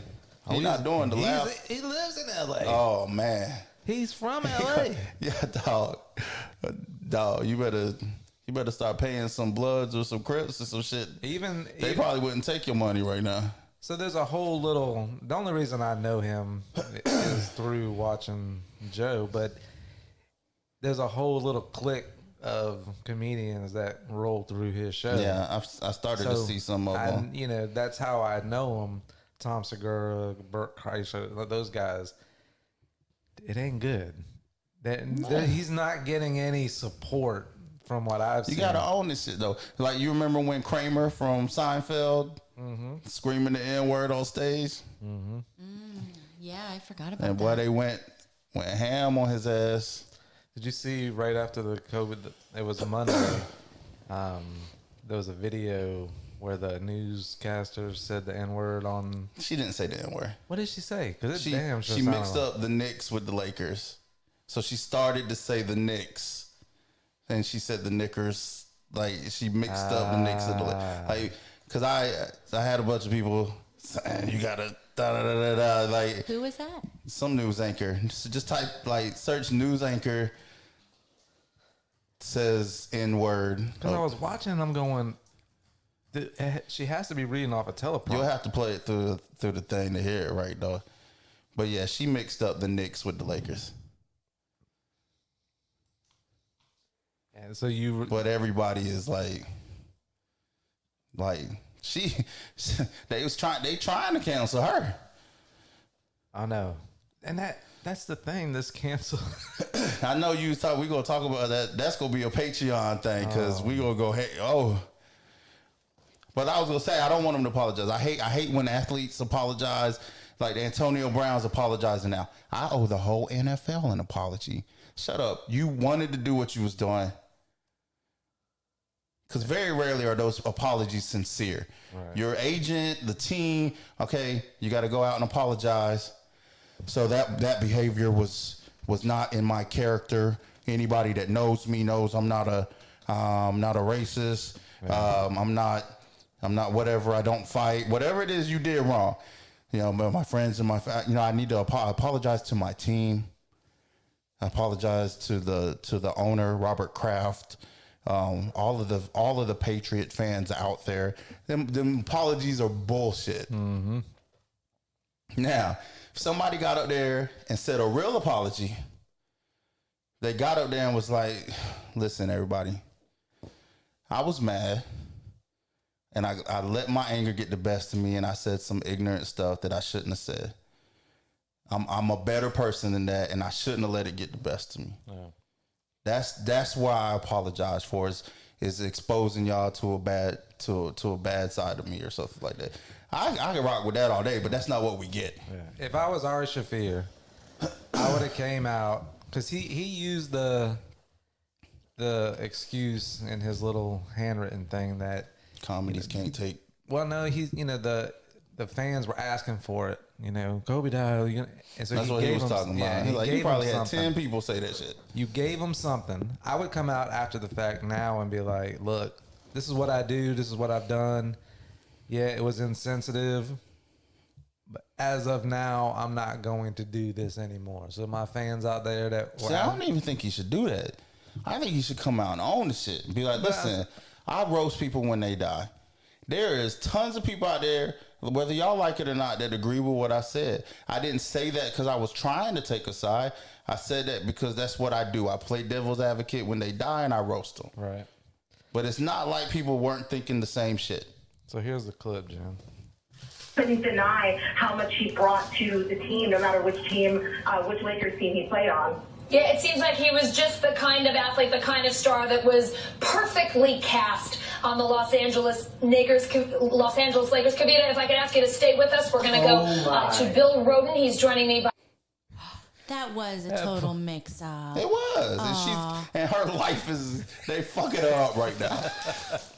We're not doing the laugh. He lives in L.A. Oh man, he's from L.A. Yeah, dog. You better start paying some Bloods or some Crips or some shit. They probably wouldn't take your money right now. So there's a whole little. The only reason I know him is through watching Joe, but there's a whole little clique of comedians that roll through his show. Yeah, I started to see some of them. That's how I know him. Tom Segura, Burt Kreischer, those guys. It ain't good. He's not getting any support from what I've seen. You gotta own this shit though. Like you remember when Kramer from Seinfeld screaming the N-word on stage? Mm, yeah, I forgot about that. And boy, they went ham on his ass. Did you see right after the COVID? It was a Monday. There was a video where the newscaster said the N-word on. She didn't say the N-word. What did she say? Because she mixed up the Knicks with the Lakers. So she started to say the Knicks, and she said the Knickers. Like she mixed up the Knicks and the like. because I had a bunch of people saying you gotta da da da da da. Like, Who was that? some news anchor. So just type, like, search news anchor says N word. Because I was watching, I'm going, she has to be reading off a teleprompter. You'll have to play it through the thing to hear it right, though. But yeah, she mixed up the Knicks with the Lakers. And so But everybody is like they trying to cancel her. I know. And that's the thing, this cancel. I know you thought we gonna talk about that. That's gonna be a Patreon thing because we gonna go, hey, oh. But I was gonna say, I don't want them to apologize. I hate when athletes apologize. Like Antonio Brown's apologizing now. I owe the whole NFL an apology. Shut up. You wanted to do what you was doing. Because very rarely are those apologies sincere. Right. Your agent, the team, okay, you got to go out and apologize. So that behavior was not in my character. Anybody that knows me knows I'm not a racist. Right. I'm not whatever. I don't fight. Whatever it is you did wrong. You know, my friends and I need to apologize to my team. I apologize to the owner, Robert Kraft. All of the Patriot fans out there. Them apologies are bullshit. Mm-hmm. Now, if somebody got up there and said a real apology, they got up there and was like, listen, everybody, I was mad. And I let my anger get the best of me, and I said some ignorant stuff that I shouldn't have said. I'm a better person than that, and I shouldn't have let it get the best of me. Yeah. That's why I apologize for is exposing y'all to a bad side of me or something like that. I can rock with that all day, but that's not what we get. Yeah. If I was Ari Shaffir, I would have came out because he used the excuse in his little handwritten thing that comedies can't take. Well, no, he's the fans were asking for it. Kobe died. And so that's what he was talking about. Yeah, he's like, you probably had 10 people say that shit. You gave him something. I would come out after the fact now and be like, look, this is what I do. This is what I've done. Yeah, it was insensitive. But as of now, I'm not going to do this anymore. So my fans out there that... See, I don't even think you should do that. I think you should come out and own the shit and be like, listen, I roast people when they die. There is tons of people out there, whether y'all like it or not, that agree with what I said. I didn't say that because I was trying to take a side. I said that because that's what I do. I play devil's advocate when they die and I roast them. Right. But it's not like people weren't thinking the same shit. So here's the clip, Jen. Couldn't deny how much he brought to the team, no matter which team, which Lakers team he played on. Yeah, it seems like he was just the kind of athlete, the kind of star that was perfectly cast on the Los Angeles Lakers. Kavita, if I could ask you to stay with us, we're going to go to Bill Roden. He's joining me by... That was a total mix-up. It was. And her life they fucking her up right now.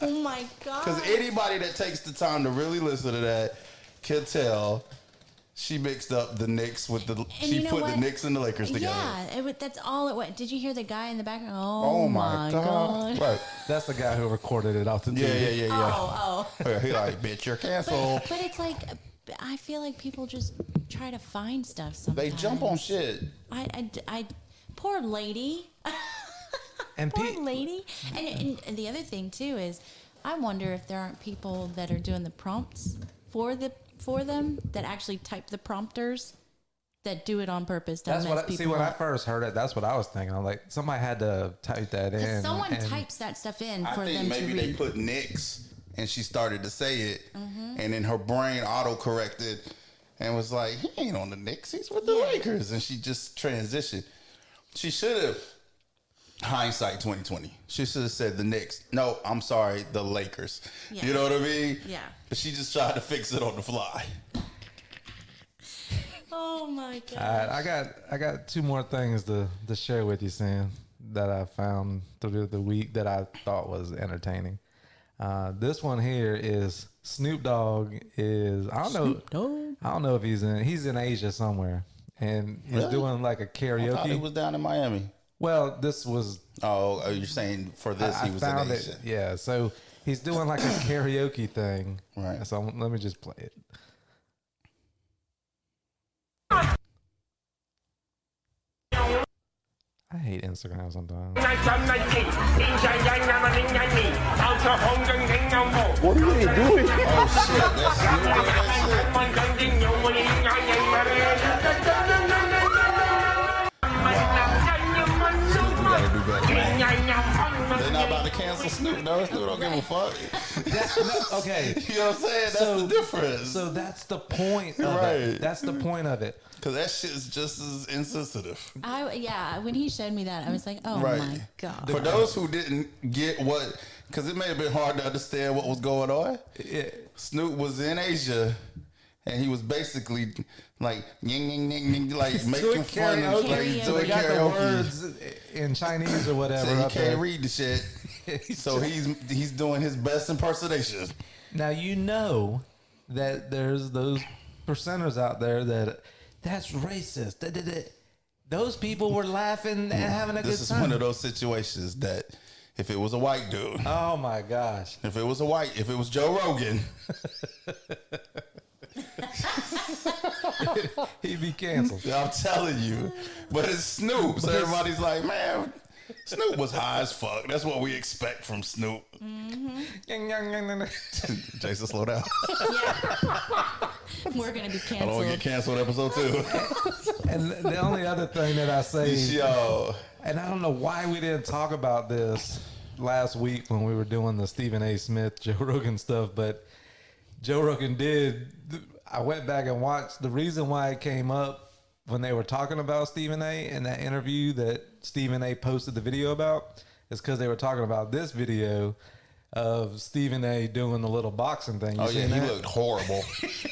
Oh my God. Because anybody that takes the time to really listen to that can tell she mixed up the Knicks with the... She put the Knicks and the Lakers together. Yeah, that's all it was. Did you hear the guy in the background? Oh my God. Right. That's the guy who recorded it off the TV. Yeah. Oh. He like, bitch, you're canceled. But it's like... I feel like people just try to find stuff sometimes. They jump on shit. I poor lady. And poor lady. And the other thing too is, I wonder if there aren't people that are doing the prompts for them that actually type the prompters that do it on purpose. That's what when I first heard it, that's what I was thinking. I'm like, somebody had to type that in. Someone types that stuff in for them to read. I think maybe they put Knicks. And she started to say it, and then her brain auto-corrected and was like, he ain't on the Knicks, he's with the Lakers. And she just transitioned. She should have, hindsight 2020, she should have said the Knicks. No, I'm sorry, the Lakers. Yeah. You know what I mean? Yeah. But she just tried to fix it on the fly. Oh, my God. All right, I got two more things to share with you, Sam, that I found through the week that I thought was entertaining. This one here is Snoop Dogg is I don't know if he's in Asia somewhere, and he's doing like a karaoke. I thought he was down in Miami. Well, this was. Oh, you're saying for this he was in Asia? Yeah. So He's doing like a karaoke thing. Right. So let me just play it. I hate Instagram sometimes. What are they doing? Oh shit, that's Snoop doing They're not about to cancel Snoop. No, Snoop don't give a fuck. Okay. You know what I'm saying? That's the difference. So that's the point of Right. it. That's the point of it. Because that shit is just as insensitive. When he showed me that, I was like, oh my God. For those who didn't get what, because it may have been hard to understand what was going on. Snoop was in Asia, and he was basically like like making fun of like So doing they got the karaoke. words in Chinese or whatever. So he up can't there. read the shit. So he's doing his best impersonation. Now you know that there's those percenters out there that's racist. Those people were laughing and having a good This is time. one of those situations that if it was a white dude, Oh my gosh! if it was Joe Rogan, He'd be canceled. I'm telling you. But it's Snoop, so everybody's like, man, Snoop was high as fuck. That's what we expect from Snoop. Jason, slow down. We're going to be I don't want to get canceled. canceled episode 2. And the only other thing that I say, Yo. and I don't know why we didn't talk about this last week when we were doing the Stephen A. Smith, Joe Rogan stuff, but Joe Rogan did. I went back and watched. The reason why it came up when they were talking about Stephen A. in that interview that Stephen A. posted the video about is because they were talking about this video of Stephen A. doing the little boxing thing. You Oh, yeah, seen he that? looked horrible.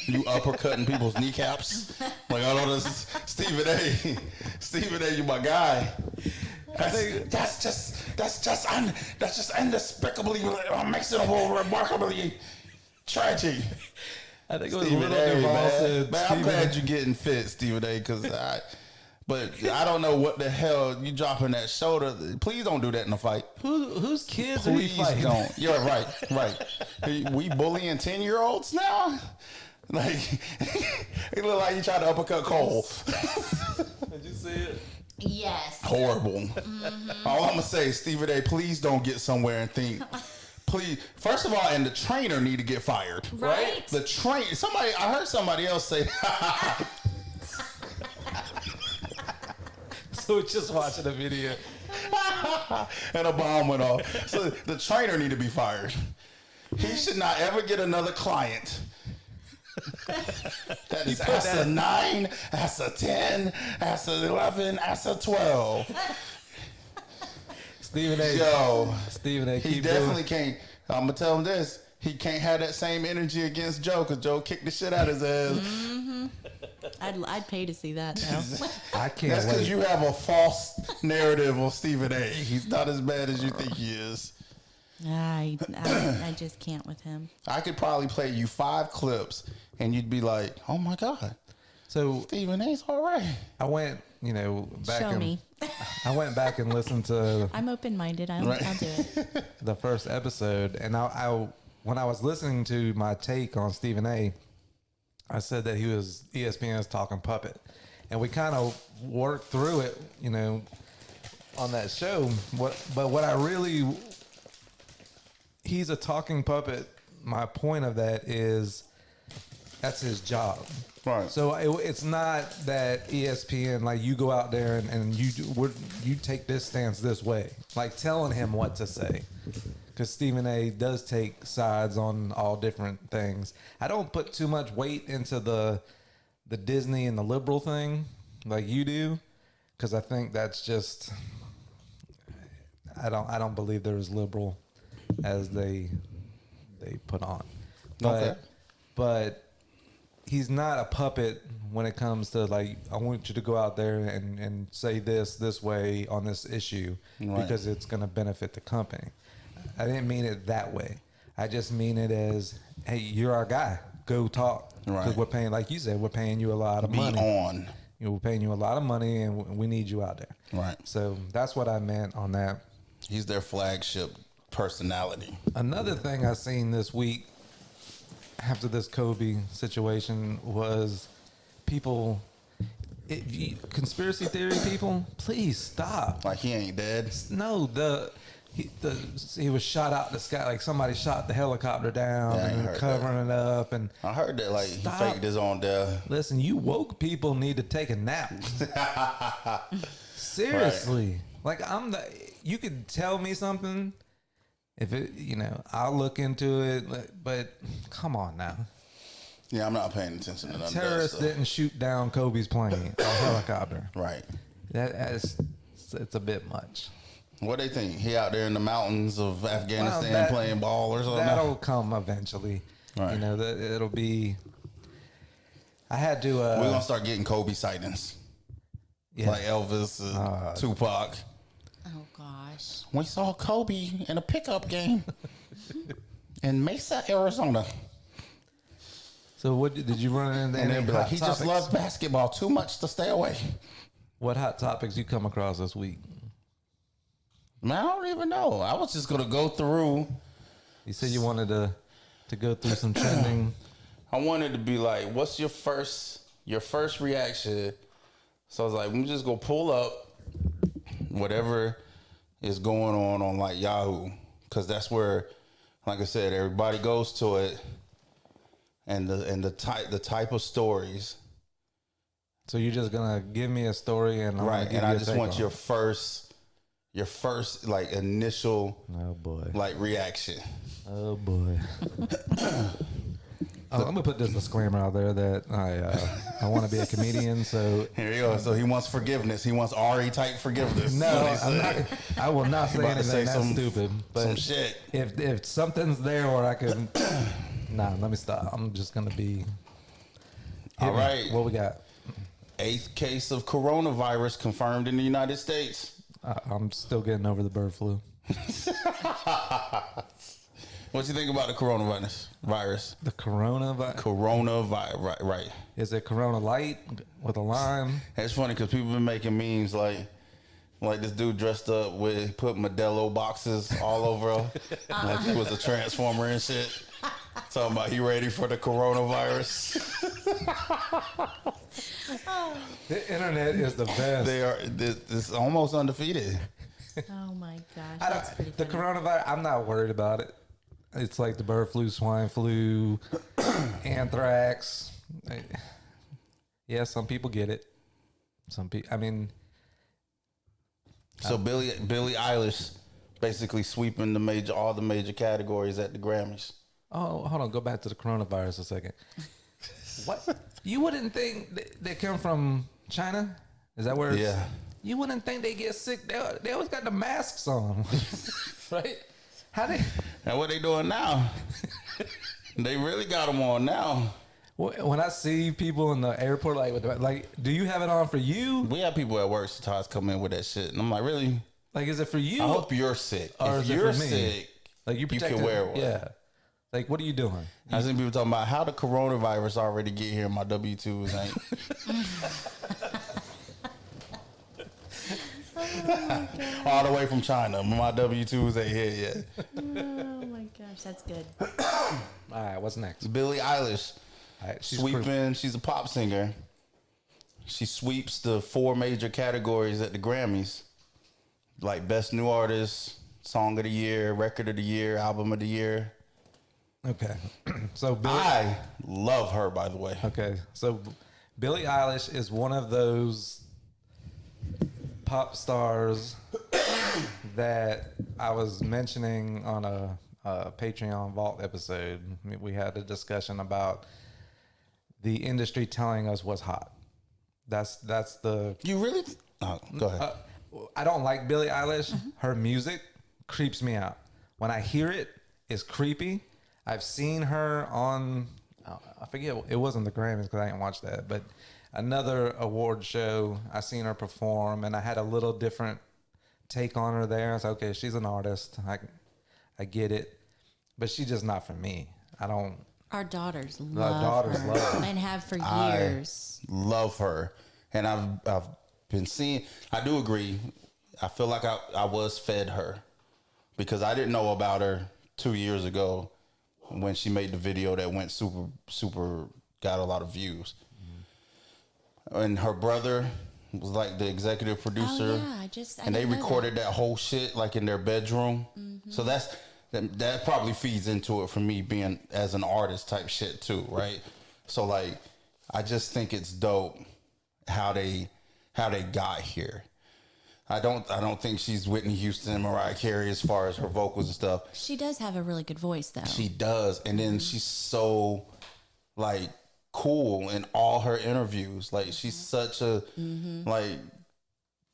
You uppercutting people's kneecaps. Like, I know this Stephen A. Stephen A., you my guy. That's just undespicably, unmixable, remarkably tragic. I think it was Stephen Little A., Duval man. said, Man, I'm Stephen glad A. you're getting fit, Stephen A., but I don't know what the hell you dropping that shoulder. Please don't do that in a fight. Whose kids are you Please fighting? don't. You're right. We bullying 10-year-olds now? Like, it look like you tried to uppercut Cole. Did you see it? Yes. Horrible. All I'm going to say is, Stephen A., please don't get somewhere and think, please. First of all, and the trainer need to get fired. Right? The I heard somebody else say, So we're just watching a video. and a bomb went off. So the trainer need to be fired. He should not ever get another client. That is ASA 9, ASA 10, ASA 11, ASA 12. Stephen A. Yo, Stephen A. he keep definitely doing. can't. I'm gonna tell him this. He can't have that same energy against Joe because Joe kicked the shit out of his ass. I'd pay to see that, though. I can't That's wait. because you have a false narrative on Stephen A. He's not as bad as you think he is. I just can't with him. I could probably play you 5 clips and you'd be like, oh my God, So Stephen A's all right. I went, back Show me. I went back and listened to I'm open-minded. I'll do it. the first episode, and I when I was listening to my take on Stephen A., I said that he was ESPN's talking puppet, and we kind of worked through it, on that show. He's a talking puppet. My point of that is that's his job. Right. So it's not that ESPN, like, you go out there and you take this stance this way, like telling him what to say. Because Stephen A. does take sides on all different things. I don't put too much weight into the Disney and the liberal thing like you do, because I think that's just, I don't believe they're as liberal as they put on. But he's not a puppet when it comes to, like, I want you to go out there and say this way on this issue because it's going to benefit the company. I didn't mean it that way. I just mean it as, hey, you're our guy. Go talk. Because we're paying, like you said, we're paying you a lot of money. On. We're paying you a lot of money, and we need you out there. Right. So that's what I meant on that. He's their flagship personality. Another thing I seen this week after this Kobe situation was people, conspiracy theory people, please stop. Like he ain't dead. No, he was shot out the sky, like somebody shot the helicopter down Yeah, I ain't and heard covering it up. And I heard that like Stop. he faked his own death. listen, you woke people need to take a nap. Seriously, like you could tell me something. If it, I'll look into it. But come on now. Yeah, I'm not paying attention to none Terrorists of that didn't shoot down Kobe's plane or helicopter. Right. It's a bit much. What they think? He out there in the mountains of Afghanistan playing ball or something? That'll come eventually. Right. It'll be. I had to. We're gonna start getting Kobe sightings, Yeah. like Elvis, Tupac. Oh gosh. We saw Kobe in a pickup game in Mesa, Arizona, So what did you run into? and Any they'll be like, hot "He just topics? loves basketball too much to stay away." What hot topics you come across this week? Man, I don't even know. I was just gonna go through. You said you wanted to go through some trending. I wanted to be like, "What's your first reaction?" So I was like, "I'm just gonna pull up whatever is going on like Yahoo, because that's where, like I said, everybody goes to it, and the type of stories." So you're just gonna give me a story and I'm gonna Right, give and you I a just take want on your it. first like initial Oh boy. like reaction. Oh boy. I'm gonna put this disclaimer out there that I want to be a comedian. So Here you go. So he wants forgiveness. He wants Ari type forgiveness. no, That's what he I'm said. not, I will not say about to anything say that's some- stupid. But some shit. If something's there where I can, let me stop. I'm just gonna be. All Hit me. right. What we got? 8th case of coronavirus confirmed in the United States. I'm still getting over the bird flu. What you think about the coronavirus? The coronavirus. Coronavirus, right? Is it Corona Light with a lime? It's funny because people been making memes like this dude dressed up with put Modelo boxes all over him, like he was a transformer and shit. Talking about he ready for the coronavirus. The internet is the best. They are. It's almost undefeated. Oh my gosh. I That's don't, pretty the funny. coronavirus, I'm not worried about it. It's like the bird flu, swine flu, anthrax. Yeah, some people get it. Some people, I mean, So Billie Eilish basically sweeping all the major categories at the Grammys. oh, hold on, go back to the coronavirus a second. What? You wouldn't think they come from China? Is that where? Yeah. You wouldn't think they get sick. They always got the masks on, right? How they? And what they doing now? They really got them on now. When I see people in the airport, do you have it on for you? We have people at work sometimes come in with that shit, and I'm like, really? Like, is it for you? I hope you're sick. Or If is it you're for me? sick, Like you can protected, wear one. Yeah. Like, what are you doing? I've seen people talking about how the coronavirus already get here. My W-2s ain't. All the way from China. My W-2s ain't here yet. Oh my gosh, that's good. All right, what's next? Billie Eilish All right, she's sweeping. She's a pop singer. She sweeps the 4 major categories at the Grammys, like Best New Artist, Song of the Year, Record of the Year, Album of the Year. Okay. So I love her, by the way. Okay, so Billie Eilish is one of those pop stars that I was mentioning on a Patreon Vault episode. We had a discussion about the industry telling us what's hot. That's the. You really? Oh, go ahead. I don't like Billie Eilish. Her music creeps me out. When I hear it, it's creepy. I've seen her on, I forget, it wasn't the Grammys because I didn't watch that, but another award show. I seen her perform, and I had a little different take on her there. I was like, okay, she's an artist. I get it, but she's just not for me. I don't. Our daughters Our love daughters her love her. and have for I years. love her, and I've been seeing. I do agree. I feel like I was fed her, because I didn't know about her 2 years ago when she made the video that went super got a lot of views. And her brother was like the executive producer. Oh, yeah. And they recorded that whole shit like in their bedroom. So that probably feeds into it for me being as an artist type shit too, right? So like I just think it's dope how they got here. I don't think she's Whitney Houston and Mariah Carey as far as her vocals and stuff. She does have a really good voice, though. She does, and then she's so like cool in all her interviews. Like she's such a like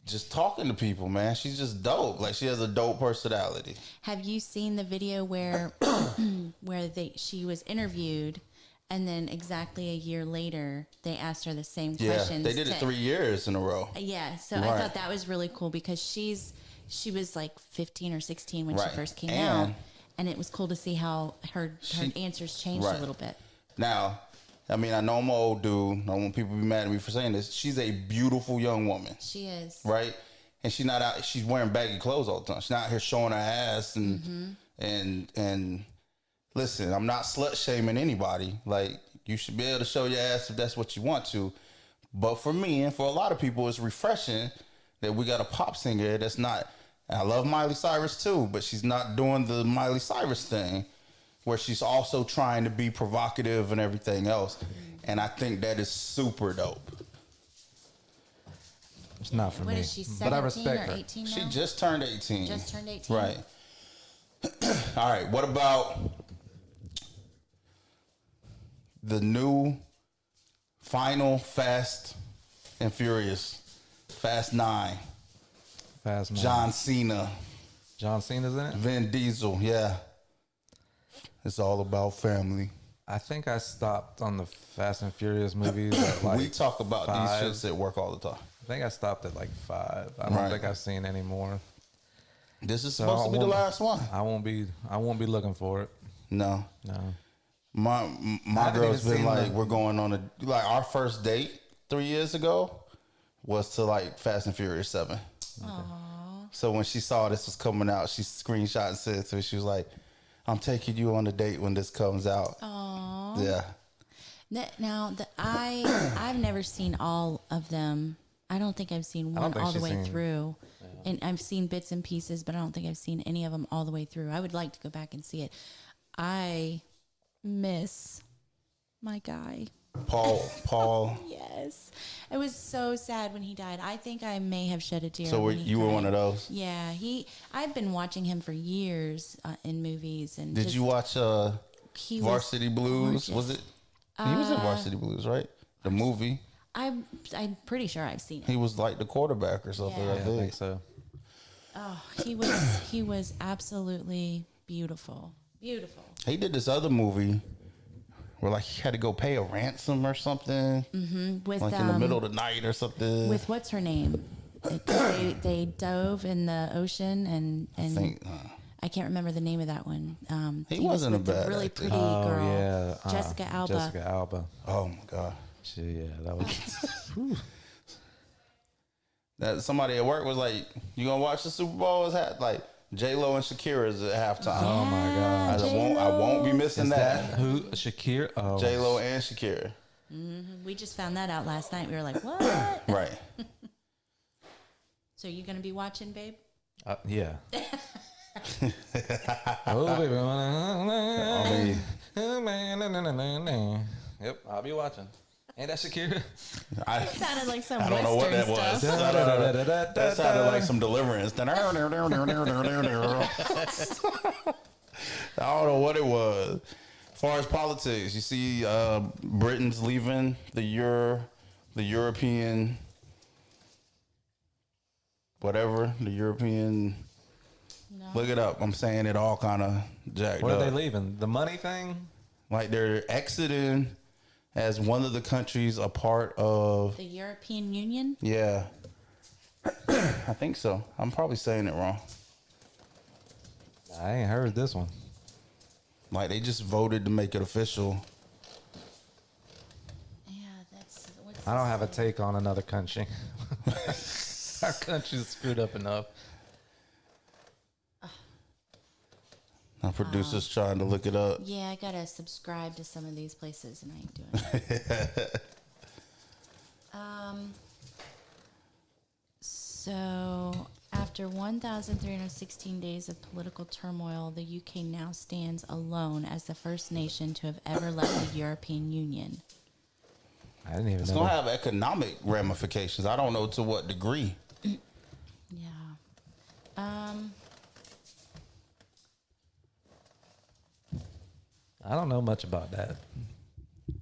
just talking to people, man. She's just dope. Like she has a dope personality. Have you seen the video where she was interviewed? And then exactly a year later, they asked her the same questions. They did it 3 years in a row. Yeah, so I thought that was really cool because she was like 15 or 16 when she first came out. And it was cool to see how her answers changed a little bit. Now, I mean, I know I'm an old dude. I don't want people to be mad at me for saying this. She's a beautiful young woman. She is. Right? And she's not out, she's wearing baggy clothes all the time. She's not out here showing her ass and listen, I'm not slut shaming anybody. Like, you should be able to show your ass if that's what you want to. But for me and for a lot of people, it's refreshing that we got a pop singer that's not. I love Miley Cyrus too, but she's not doing the Miley Cyrus thing where she's also trying to be provocative and everything else. And I think that is super dope. It's not for What me. is she, 17 but I respect or her. 18 now? She just turned 18. Just turned 18. Right. All right. What about the new final Fast and Furious, Fast 9? Fast 9. John Cena. John Cena's in it? Vin Diesel, yeah. It's all about family. I think I stopped on the Fast and Furious movies at like We talk about 5. these shits at work all the time. I think I stopped at like 5. I don't think I've seen any more. This is supposed to be the last one. I won't be looking for it. No. No. My haven't girl's even been seen like, the- we're going on like our first date 3 years ago was to like Fast and Furious 7. So when she saw this was coming out, she screenshot and said to me, she was like, I'm taking you on a date when this comes out. Aww. Yeah. Now, I've never seen all of them. I don't think I've seen one all the way through. And I've seen bits and pieces, but I don't think I've seen any of them all the way through. I would like to go back and see it. I miss my guy. Paul. Yes. It was so sad when he died. I think I may have shed a tear. So when he you were died. one of those? Yeah. I've been watching him for years in movies. And Did you watch Varsity Blues? gorgeous. Was it? He was in Varsity Blues, right? The movie. I'm pretty sure I've seen it. He was like the quarterback or something. Yeah. I I think. think so. Oh, he was absolutely beautiful. Beautiful. He did this other movie where like he had to go pay a ransom or something, With like in the middle of the night or something. with what's her name? They dove in the ocean and I think, I can't remember the name of that one. He was wasn't a with the bad really actor. pretty girl. Yeah. Jessica Alba. Jessica Alba. oh my god, Yeah, that was. that somebody at work was like, "You gonna watch the Super Bowl?" It's like J-Lo and Shakira's at halftime. Oh my God. I won't be missing Is that. that who? Shakira? Oh. J-Lo and Shakira. We just found that out last night. We were like, what? Right. So you going to be watching, babe? Yeah. Oh, baby. Yep, I'll be watching. Ain't that Shakira? I Sounded like some I don't know what that Western was. stuff. That sounded like some Deliverance. I don't know what it was. As far as politics, you see Britain's leaving the European, whatever, the European. No. Look it up. I'm saying it all kind of jacked What up. are they leaving? The money thing? Like they're exiting as one of the countries a part of. The European Union? Yeah. I think so. I'm probably saying it wrong. I ain't heard this one. Like they just voted to make it official. Yeah, that's. What's I don't have a take on another country. Our country's screwed up enough. Our producer's trying to look it up. Yeah, I gotta subscribe to some of these places, and I ain't doing it. So, after 1,316 days of political turmoil, the UK now stands alone as the first nation to have ever left the European Union. I didn't even It's know going to that. have economic ramifications. I don't know to what degree. Yeah. I don't know much about that.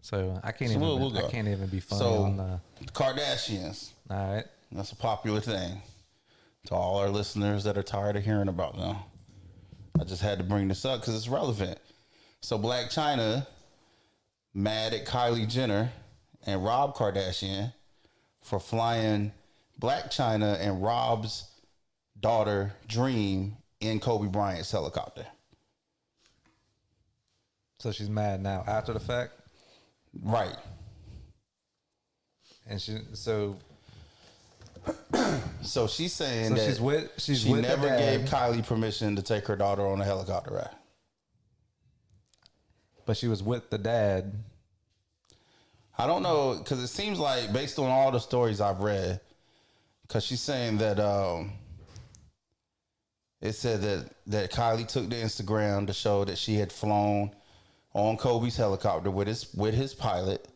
So I can't So even. we'll go. I can't even be funny So, on the. Kardashians. All right. That's a popular thing. To all our listeners that are tired of hearing about them. I just had to bring this up because it's relevant. So Black China mad at Kylie Jenner and Rob Kardashian for flying Black China and Rob's daughter Dream in Kobe Bryant's helicopter. So she's mad now after the fact, Right. and she So she's saying So that she's she with the never dad. gave Kylie permission to take her daughter on a helicopter ride. but she was with the dad. I don't know, because it seems like, based on all the stories I've read, because she's saying that it said that Kylie took to Instagram to show that she had flown on Kobe's helicopter with his pilot,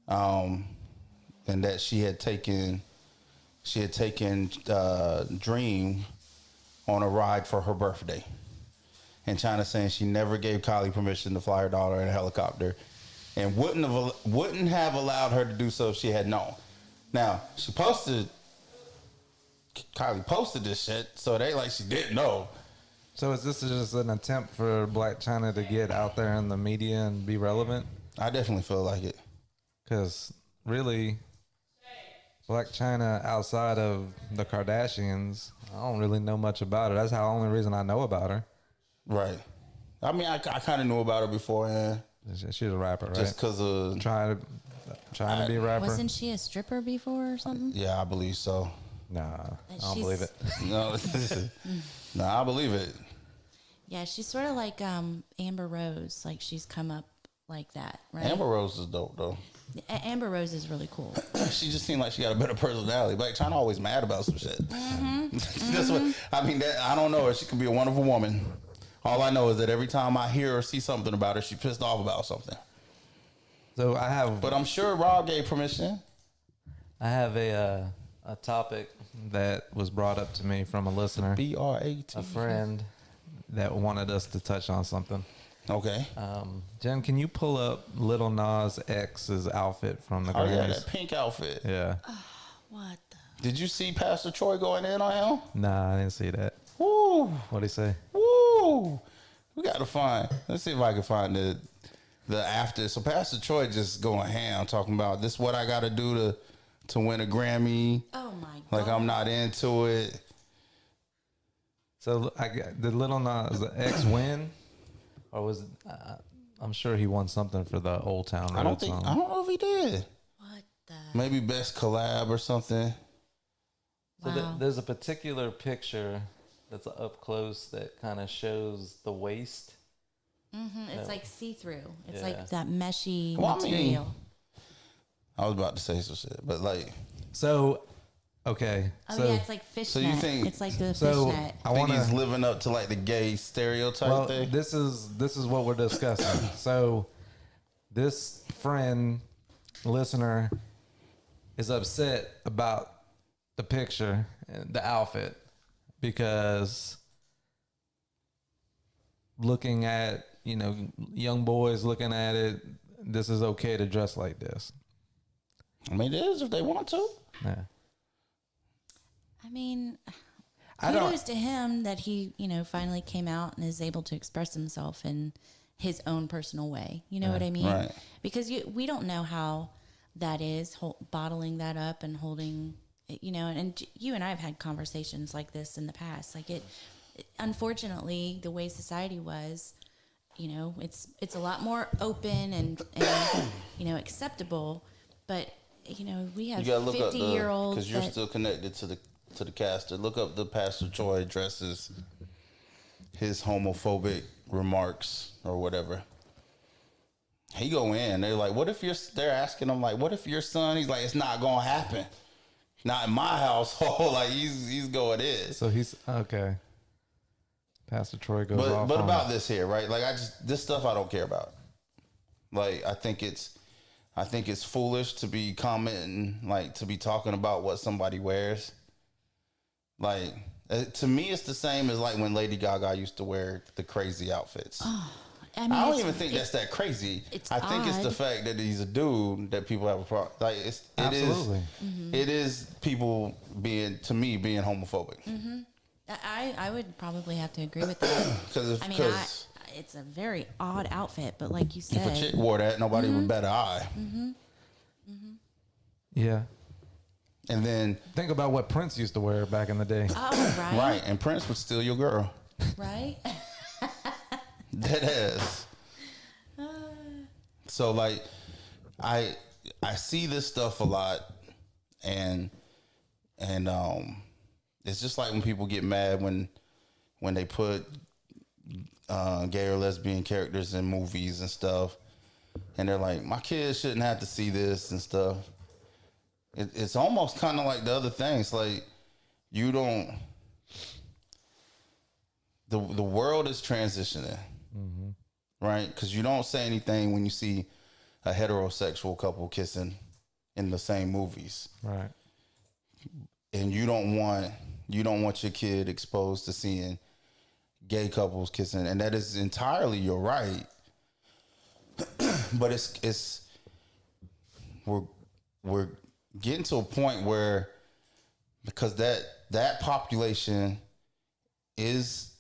and that she had taken Dream on a ride for her birthday. And China saying she never gave Kylie permission to fly her daughter in a helicopter, and wouldn't have allowed her to do so if she had known. Now Kylie posted this shit, so they like she didn't know. So is this just an attempt for Black China to get out there in the media and be relevant? I definitely feel like it. Because really, Black China outside of the Kardashians, I don't really know much about her. That's the only reason I know about her. Right. I mean, I kind of knew about her beforehand, She's a rapper, right? just because of trying to be a rapper. Wasn't she a stripper before or something? yeah, I believe so. Nah, I don't She's- believe it. No, nah, I believe it. Yeah, she's sort of like Amber Rose. Like she's come up like that, right? Amber Rose is dope though. Amber Rose is really cool. She just seemed like she got a better personality. Black China always mad about some shit. That's what I mean. That I don't know her. She could be a wonderful woman. All I know is that every time I hear or see something about her, she pissed off about something. So I have, But I'm sure Rob gave permission. a topic that was brought up to me from a listener, BRAT. a friend that wanted us to touch on something. Okay. Jen, can you pull up Little Nas X's outfit from the Oh yeah, Grammys? that pink outfit. Yeah. What the? Did you see Pastor Troy going in on him? Nah, I didn't see that. Woo, What'd he say? woo. We gotta find. Let's see if I can find the after. So Pastor Troy just going ham, talking about this. What I gotta do to win a Grammy? Oh my god! Like I'm not into it. So did Little Nas X win, or was I'm sure he won something for the Old Town Road I don't think. song. I don't know if he did. What the? Maybe best collab or something. So Wow. there's a particular picture that's up close that kind of shows the waist. It's like see through. It's Yeah. like that meshy Well, I mean, material. I was about to say some shit, but like, So, okay. Oh so, yeah, it's like fishnet. so you think- it's like the so fishnet? I I think want he's to. living up to like the gay stereotype Well, thing. this is what we're discussing. So, this friend, listener, is upset about the picture, and the outfit, because looking at young boys looking at it, this is okay to dress like this. I mean, it is if they want to. Yeah. I mean, I don't- kudos to him that he, finally came out and is able to express himself in his own personal way. You know what I mean? Right. Because we don't know how that is, bottling that up and holding, and you and I have had conversations like this in the past. Like unfortunately, the way society was, it's a lot more open and acceptable, but we have You gotta look up 50-year-olds because you're still connected to the caster. Look up the Pastor Troy dresses his homophobic remarks or whatever. He go in. They're like, "What if they're asking him like, what if your son?" He's like, "It's not gonna happen. Not in my household." Like he's going in. So he's okay. Pastor Troy goes But off. but on about this here, right? Like this stuff I don't care about. Like I think it's foolish to be commenting, like to be talking about what somebody wears. Like to me, it's the same as like when Lady Gaga used to wear the crazy outfits. I mean, I don't even think that's that crazy. It's I think it's the odd. fact that he's a dude that people have a problem. Like Absolutely. it is people being homophobic. I would probably have to agree with that. Because I mean, it's a very odd outfit, but like you if a said, chick wore that, nobody would bat an eye. Yeah. And then Think about what Prince used to wear back in the day. oh right, right, and Prince would steal your girl. right. Dead ass. So like, I see this stuff a lot, and it's just like when people get mad when they put gay or lesbian characters in movies and stuff, and they're like, my kids shouldn't have to see this and stuff. It's almost kind of like the other things, like you don't. The world is transitioning. Right? Because you don't say anything when you see a heterosexual couple kissing in the same movies. Right. And you don't want your kid exposed to seeing gay couples kissing. And that is entirely your right. But we're getting to a point where, because that population is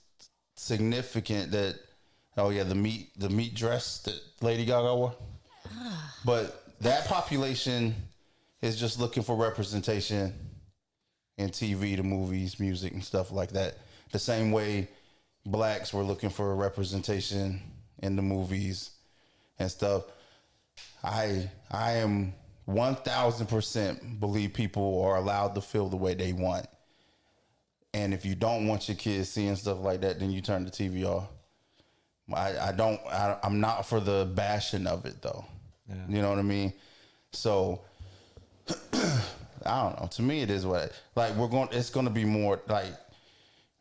significant, that oh yeah, the meat dress that Lady Gaga wore. But that population is just looking for representation in TV, the movies, music, and stuff like that. The same way blacks were looking for representation in the movies and stuff. I am 1000% believe people are allowed to feel the way they want. And if you don't want your kids seeing stuff like that, then you turn the TV off. I'm not for the bashing of it though. Yeah. You know what I mean? So I don't know. To me, it is it's going to be more like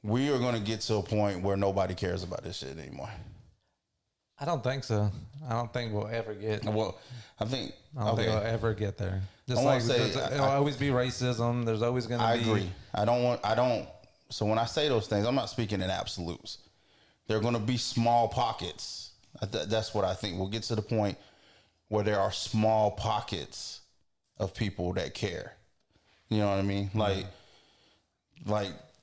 we are going to get to a point where nobody cares about this shit anymore. I don't think so. I don't think we'll ever get. Well, I don't think we'll ever get there. Just I like wanna say, there'll always be racism. There's always going to be. I agree. I don't. So when I say those things, I'm not speaking in absolutes. There are going to be small pockets. That's what I think. We'll get to the point where there are small pockets of people that care. You know what I mean? Like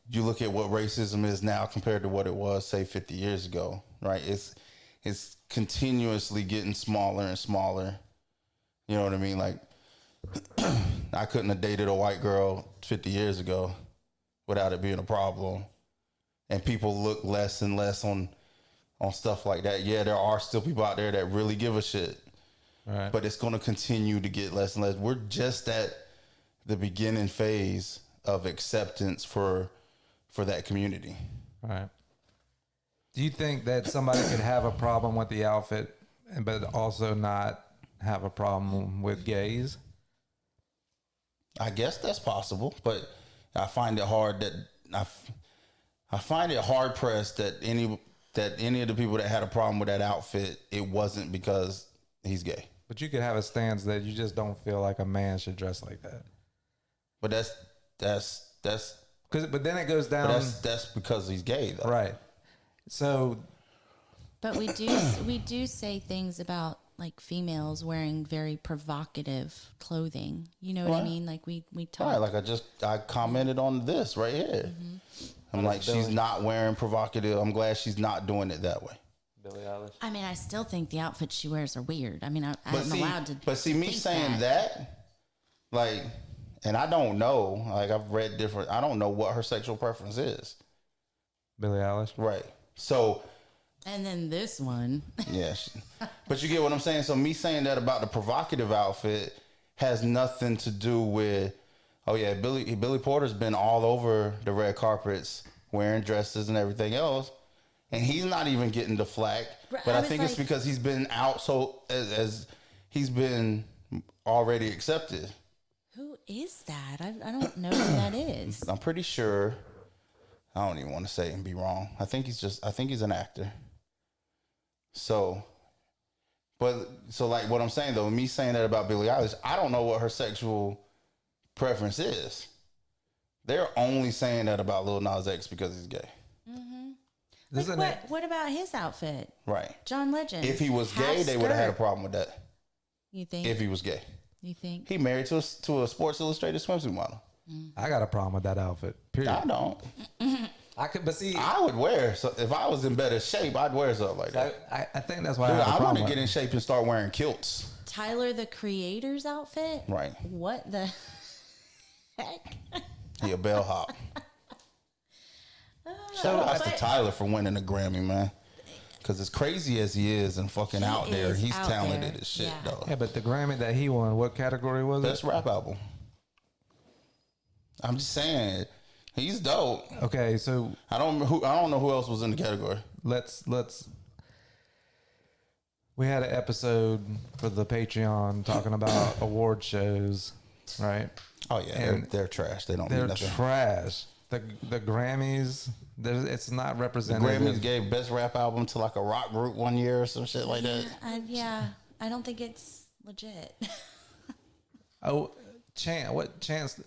you look at what racism is now compared to what it was, say, 50 years ago, right? It's continuously getting smaller and smaller. You know what I mean? Like I couldn't have dated a white girl 50 years ago without it being a problem. And people look less and less on stuff like that. Yeah, there are still people out there that really give a shit. Right. But it's going to continue to get less and less. We're just at the beginning phase of acceptance for that community. Right. Do you think that somebody could have a problem with the outfit, but also not have a problem with gays? I guess that's possible, but I find it hard that I find it hard pressed that any of the people that had a problem with that outfit, it wasn't because he's gay. But you could have a stance that you just don't feel like a man should dress like that. But that's But then it goes down. That's because he's gay, though. Right. So, But we do say things about like females wearing very provocative clothing. You know what I Right. mean? Like we talk. Right, like I commented on this right here. I'm like, she's not wearing provocative. I'm glad she's not doing it that way. Billie Eilish. I mean, I still think the outfits she wears are weird. I mean, I'm See, allowed to. but see, me think saying that, like, and I don't know. Like, I've read different. I don't know what her sexual preference is. Billie Eilish. Right. So. And then this one. Yeah. But you get what I'm saying? So me saying that about the provocative outfit has nothing to do with, oh yeah, Billy Porter's been all over the red carpets wearing dresses and everything else. and he's not even getting the flack. But I think it's because he's been out so as he's been already accepted. Who is that? I don't know who that is. I'm pretty sure. I don't even want to say it and be wrong. I think he's an actor. So, like what I'm saying though, me saying that about Billie Eilish, I don't know what her sexual preference is. They're only saying that about Lil Nas X because he's gay. Mm-hmm. What about his outfit? Right. John Legend. If he was gay, they would have had a problem with that. You think? If he was gay. You think? He married to a Sports Illustrated swimsuit model. I got a problem with that outfit. Period. I don't. But see, I would wear. So if I was in better shape, I'd wear something like that. I think that's why Dude, I want to with get in shape and start wearing kilts. Tyler the Creator's outfit? Right. What the heck? He a bellhop. Shout out to Tyler for winning the Grammy, man. Because as crazy as he is and fucking out there, he's talented as shit, though. Yeah, but the Grammy that he won, what category was it? Best rap album. I'm just saying, he's dope. Okay, so I don't know who else was in the category. let's. We had an episode for the Patreon talking about award shows, right? Oh yeah, they're trash. They don't. They're mean nothing. trash. The Grammys, it's not The representative. Grammys gave best rap album to like a rock group one year or some shit like that. I don't think it's legit. Oh, Chance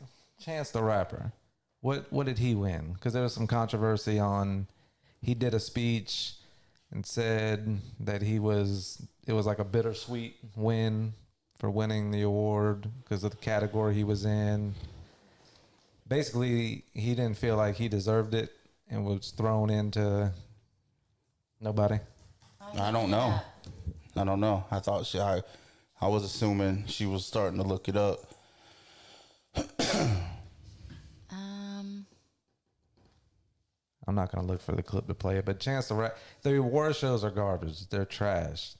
the Rapper. What did he win? Because there was some controversy on. He did a speech and said that it was like a bittersweet win for winning the award because of the category he was in. Basically, he didn't feel like he deserved it and was thrown into nobody. I don't know. I thought I was assuming she was starting to look it up. I'm not going to look for the clip to play it, but Chance the Rapper, the award shows are garbage. They're trash.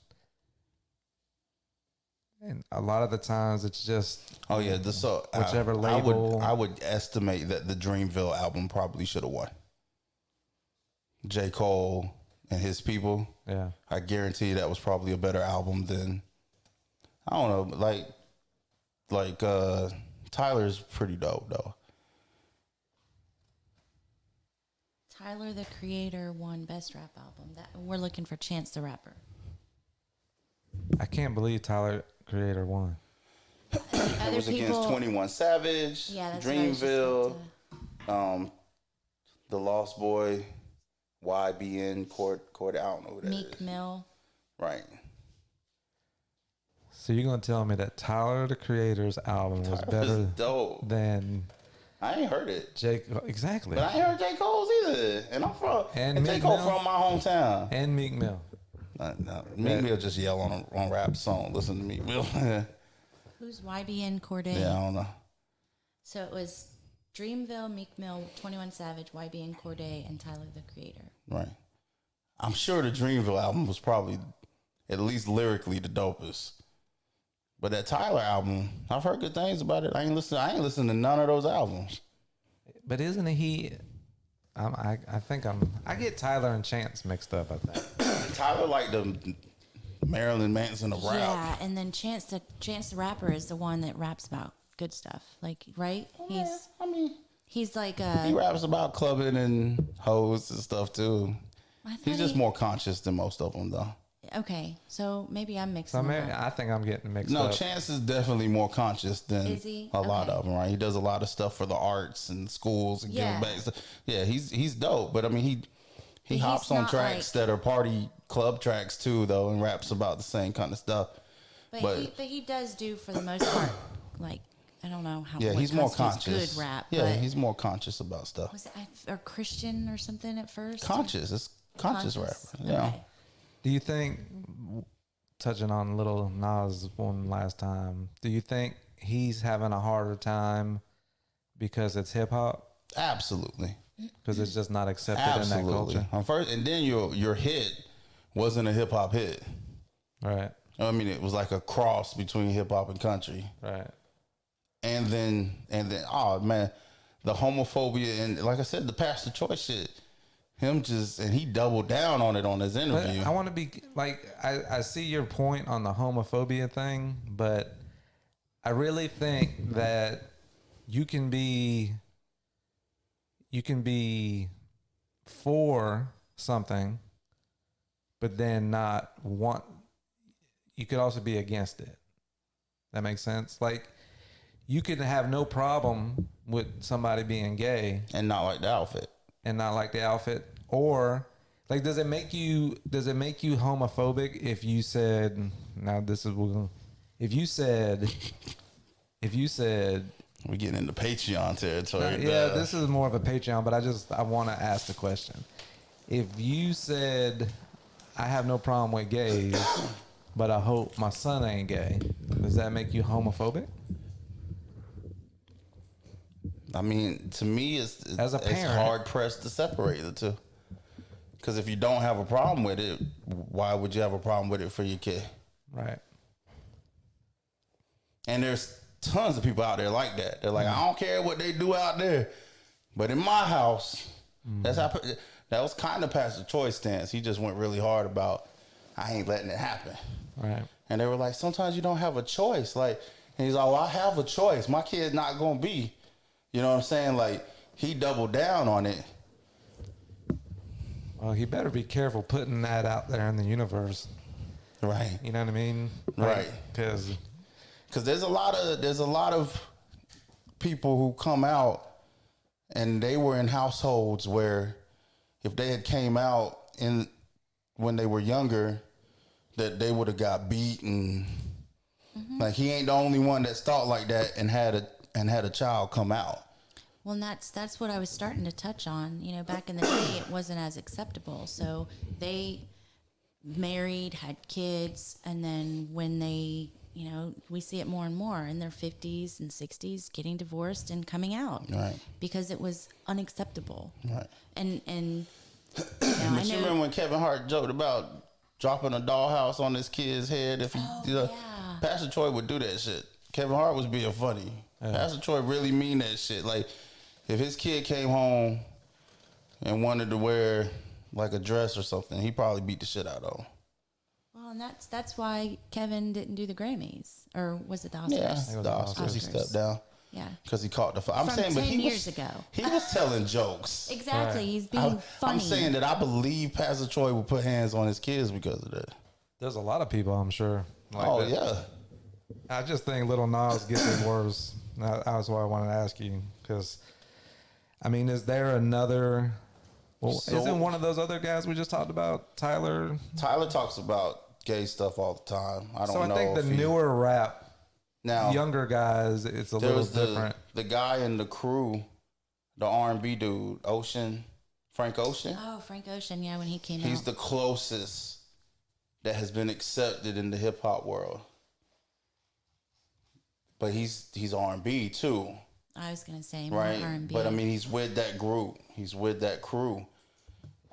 And a lot of the times it's just whichever label. I would estimate that the Dreamville album probably should have won. J. Cole and his people. Yeah. I guarantee that was probably a better album than, I don't know, like Tyler's pretty dope though. Tyler the Creator won Best Rap Album. We're looking for Chance the Rapper. I can't believe Tyler Creator won. It was against 21 Savage, Dreamville, The Lost Boy, YBN, Court. I don't know who that Meek is. Mill. Right. So you're going to tell me that Tyler the Creator's album was better than... I ain't heard it. Exactly. But I ain't heard J. Cole's either. And I'm from... And J. Cole from my hometown. And Meek Mill. No, Meek Mill just yell on rap song. Listen to Meek Mill. Who's YBN Cordae? Yeah, I don't know. So it was Dreamville, Meek Mill, 21 Savage, YBN Cordae, and Tyler the Creator. Right. I'm sure the Dreamville album was probably, at least lyrically, the dopest. But that Tyler album, I've heard good things about it. I ain't listened to none of those albums. But isn't he... I get Tyler and Chance mixed up, I think. Tyler like the Marilyn Manson of rap. Yeah, and then Chance the Rapper is the one that raps about good stuff. Like, right? He's like he raps about clubbing and hoes and stuff too. He's just more conscious than most of them though. Okay, so maybe I'm mixing them up. I think I'm getting mixed up. No, Chance is definitely more conscious than a lot of them, right? He does a lot of stuff for the arts and schools and giving back. Yeah, he's dope, but I mean he hops on tracks that are party club tracks too, though, and raps about the same kind of stuff. But he does do for the most part, like I don't know how. Yeah, he's more conscious. Good rap. Yeah, he's more conscious about stuff. Was it or Christian or something at first? Conscious, it's conscious rapper. Yeah. Okay. Do you think, touching on Little Nas one last time, do you think he's having a harder time because it's hip hop? Absolutely. Because it's just not accepted in that culture. First, and then your hit wasn't a hip hop hit. Right. I mean, it was like a cross between hip hop and country. Right. And then, oh man, the homophobia and like I said, the pastor choice shit. And he doubled down on it on his interview. But I want to be like, I see your point on the homophobia thing, but I really think that you can be for something, but then not want. You could also be against it. That makes sense. Like, you could have no problem with somebody being gay and not like the outfit. Or like, does it make you homophobic if you said, now this is, if you said we're getting into Patreon territory. Yeah, this is more of a Patreon, but I want to ask the question. If you said, I have no problem with gays, but I hope my son ain't gay, does that make you homophobic? I mean, to me, it's hard pressed to separate the two. Because if you don't have a problem with it, why would you have a problem with it for your kid? Right. And there's tons of people out there like that. They're like, I don't care what they do out there, but in my house, that was kind of Pastor Troy's stance. He just went really hard about, I ain't letting it happen. Right. And they were like, sometimes you don't have a choice. Like, and he's like, well, I have a choice. My kid's not going to be. You know what I'm saying? Like, he doubled down on it. Well, he better be careful putting that out there in the universe. Right. You know what I mean? Right. Because there's a lot of people who come out and they were in households where if they had came out when they were younger, that they would have got beat and like, he ain't the only one that's thought like that and had a child come out. Well, and that's what I was starting to touch on. You know, back in the day, it wasn't as acceptable. So they married, had kids, and then when they, you know, we see it more and more in their 50s and 60s, getting divorced and coming out, right? Because it was unacceptable, right? And you know, but you remember when Kevin Hart joked about dropping a dollhouse on his kid's head if he, Pastor Troy would do that shit. Kevin Hart was being funny. Pastor Troy really mean that shit. Like, if his kid came home and wanted to wear like a dress or something, he probably beat the shit out of him. Well, and that's why Kevin didn't do the Grammys, or was it the Oscars? Yeah, the Oscars. He stepped down. Yeah, because he caught the. I'm saying, 10 but he years ago, he was telling jokes. Exactly, right. He's being funny. I'm saying that I believe Pastor Troy would put hands on his kids because of that. There's a lot of people, I'm sure. Like that. Yeah. I just think Little Nas gets it worse. That's why I wanted to ask you, because, I mean, is there another? Well, isn't one of those other guys we just talked about, Tyler? Tyler talks about gay stuff all the time. I don't know. So I think the newer rap, now younger guys, it's a little different. The guy in the crew, the R&B dude, Frank Ocean. Oh, Frank Ocean, yeah, when he came out. He's the closest that has been accepted in the hip hop world. But he's R&B too. I was gonna say more right, R&B. but I mean, he's with that group. He's with that crew.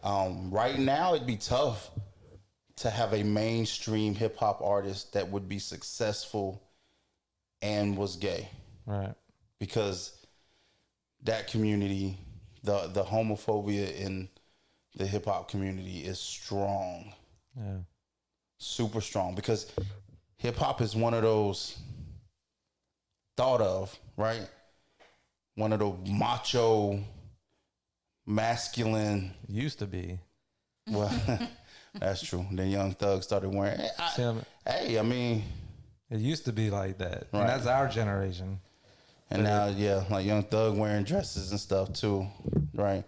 Right now, it'd be tough to have a mainstream hip hop artist that would be successful and was gay, right? Because that community, the homophobia in the hip hop community is strong, super strong. Because hip hop is one of those thought of, right? One of the macho, masculine. Used to be. Well, that's true. Then Young Thug started wearing. I mean, it used to be like that. Right. And that's our generation. And now, like Young Thug wearing dresses and stuff too, right?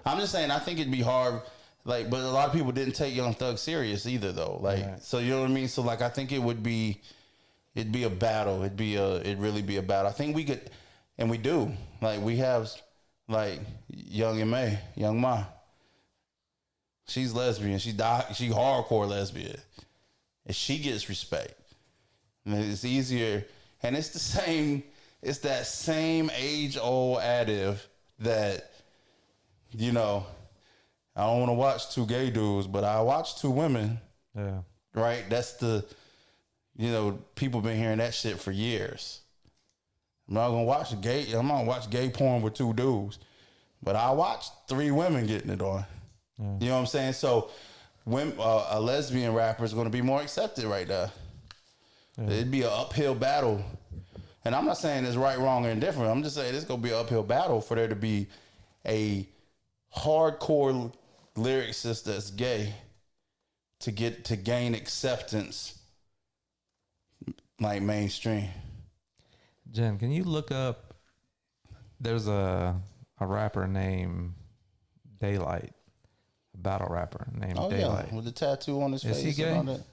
I'm just saying, I think it'd be hard. Like, but a lot of people didn't take Young Thug serious either, though. Like, so you know what I mean? So, like, I think it'd be a battle. It'd really be a battle. I think we could, and we do. Like, we have, like, Young Ma. She's lesbian. She hardcore lesbian, and she gets respect. And it's easier, and it's the same. It's that same age-old adage that, you know, I don't want to watch two gay dudes, but I watch two women. Yeah. Right? That's the, you know, people been hearing that shit for years. I'm not gonna watch gay porn with two dudes, but I watch three women getting it on. You know what I'm saying? So when a lesbian rapper is going to be more accepted right there. It'd be an uphill battle. And I'm not saying it's right, wrong, or indifferent. I'm just saying it's going to be an uphill battle for there to be a hardcore lyricist that's gay to gain acceptance like mainstream. Jen, can you look up? There's a rapper named Daylight, a battle rapper named Daylight. Yeah, with the tattoo on his face. Is he gay? And all that.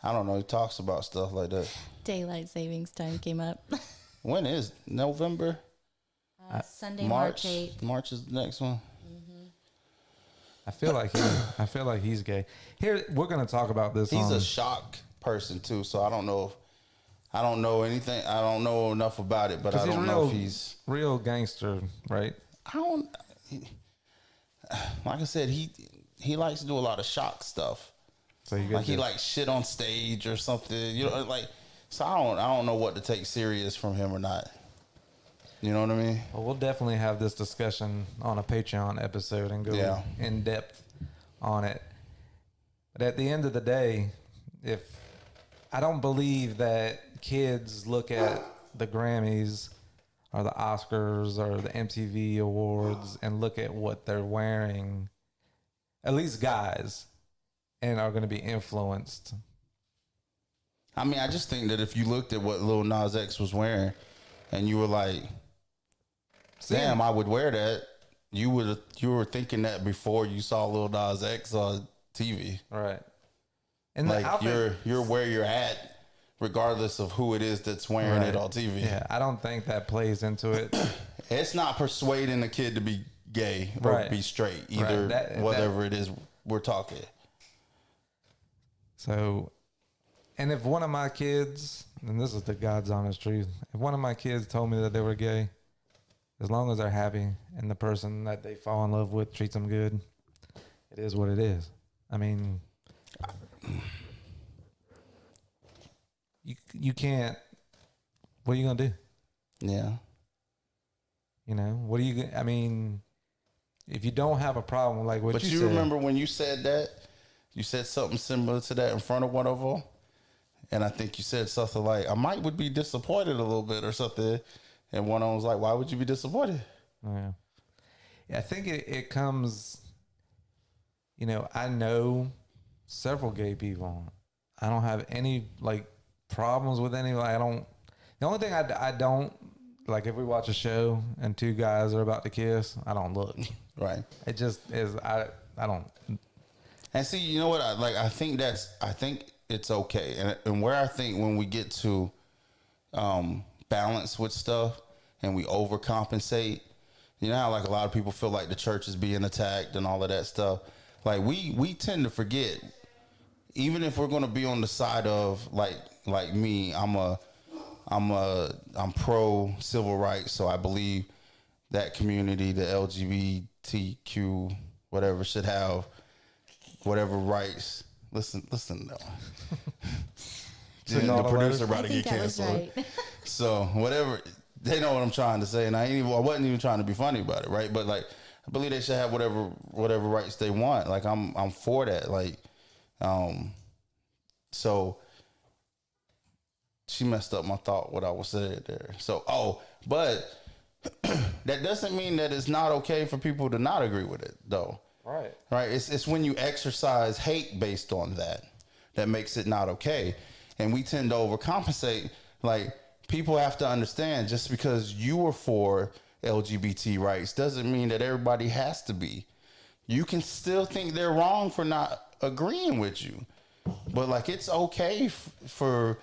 I don't know. He talks about stuff like that. Daylight savings time came up. When is November? Sunday, March 8th. March is the next one. I feel like he's gay. Here, we're gonna talk about this. He's a shock person too, so I don't know anything. I don't know enough about it, but I don't know if he's real gangster, right? Like I said, he likes to do a lot of shock stuff. So you he likes shit on stage or something, like. So I don't know what to take serious from him or not. You know what I mean? Well, we'll definitely have this discussion on a Patreon episode and go in depth on it. But at the end of the day, if I don't believe that kids look at the Grammys or the Oscars or the MTV Awards and look at what they're wearing, at least guys, and are going to be influenced. I mean, I just think that if you looked at what Lil Nas X was wearing and you were like, damn, I would wear that, you were thinking that before you saw Lil Nas X on TV. Right. And like outfit, you're where you're at regardless of who it is that's wearing it on TV. Yeah, I don't think that plays into it. It's not persuading a kid to be gay or be straight, either whatever it is we're talking. So, and if one of my kids, and this is the God's honest truth, if one of my kids told me that they were gay, as long as they're happy and the person that they fall in love with treats them good, it is what it is. I mean, you can't. What are you gonna do? Yeah. You know, what are you? I mean, if you don't have a problem like what but you said, remember when you said that, you said something similar to that in front of one of them, and I think you said something like, "I would be disappointed a little bit" or something, and one of them was like, "Why would you be disappointed?" Yeah, I think it comes. You know, I know several gay people. I don't have any problems with any. I don't. The only thing I don't like, if we watch a show and two guys are about to kiss, I don't look. Right. It just is. I don't. And see, you know what? I think it's okay. And where I think when we get to balance with stuff and we overcompensate, you know how a lot of people feel like the church is being attacked and all of that stuff. Like we tend to forget, even if we're going to be on the side of like me, I'm pro civil rights, so I believe that community, the LGBTQ whatever, should have whatever rights. Listen though. The producer about to get canceled. Right. So whatever, they know what I'm trying to say, and I wasn't even trying to be funny about it, right? But I believe they should have whatever rights they want. I'm for that. So she messed up my thought what I was saying there. So but that doesn't mean that it's not okay for people to not agree with it though. Right. It's when you exercise hate based on that makes it not okay. And we tend to overcompensate. People have to understand, just because you were for LGBT rights doesn't mean that everybody has to be. You can still think they're wrong for not agreeing with you. But it's okay for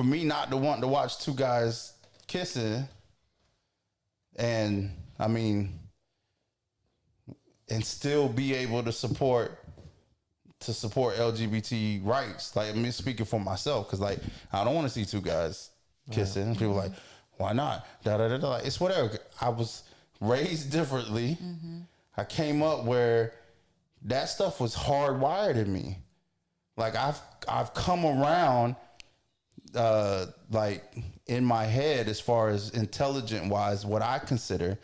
me not to want to watch two guys kissing, and and still be able to support LGBT rights. Me speaking for myself, because I don't want to see two guys kissing. Right. People are why not? It's whatever. I was raised differently. Mm-hmm. I came up where that stuff was hardwired in me. I've come around in my head, as far as intelligent wise, what I consider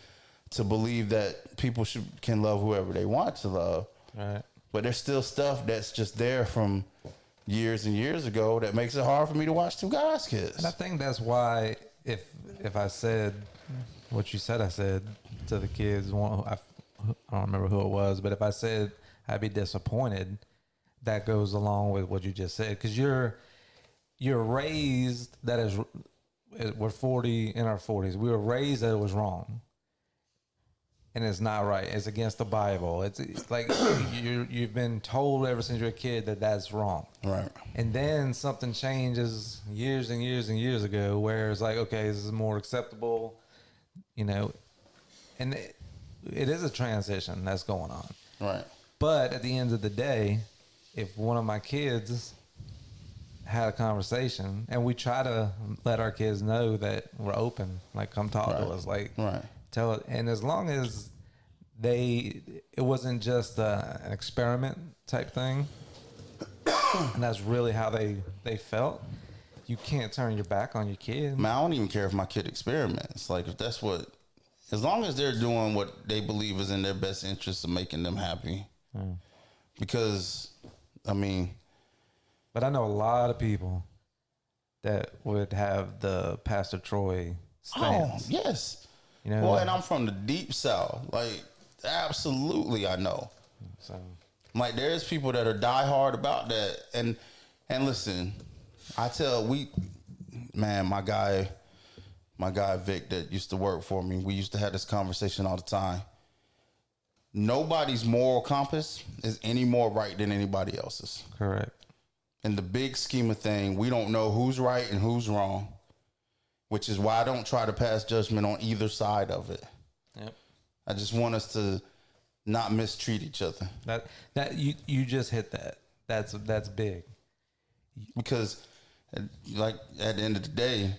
to believe that people can love whoever they want to love. Right. but there's still stuff that's just there from years and years ago that makes it hard for me to watch two guys kiss. And I think that's why if I said what you said I said to the kids, I don't remember who it was, but if I said I'd be disappointed, that goes along with what you just said, because you're raised that is, we're 40 in our 40s. We were raised that it was wrong, and it's not right. It's against the Bible. It's like you've been told ever since you're a kid that that's wrong. Right. And then something changes years and years and years ago, where it's like, okay, this is more acceptable, you know, and it is a transition that's going on. Right. But at the end of the day, if one of my kids had a conversation, and we try to let our kids know that we're open, like come talk to us, like tell it. And as long as it wasn't just an experiment type thing, and that's really how they felt, you can't turn your back on your kid. Man, I don't even care if my kid experiments. Like, if that's what, as long as they're doing what they believe is in their best interest of making them happy. Because, I mean, but I know a lot of people that would have the Pastor Troy stance. Oh, yes. You know, well, and I'm from the deep South. Like, absolutely, I know. So, like, there's people that are diehard about that. And listen, I tell my guy Vic that used to work for me, we used to have this conversation all the time. Nobody's moral compass is any more right than anybody else's. Correct. In the big scheme of things, we don't know who's right and who's wrong, which is why I don't try to pass judgment on either side of it. Yep. I just want us to not mistreat each other. That you just hit that. That's big. Because, like, at the end of the day,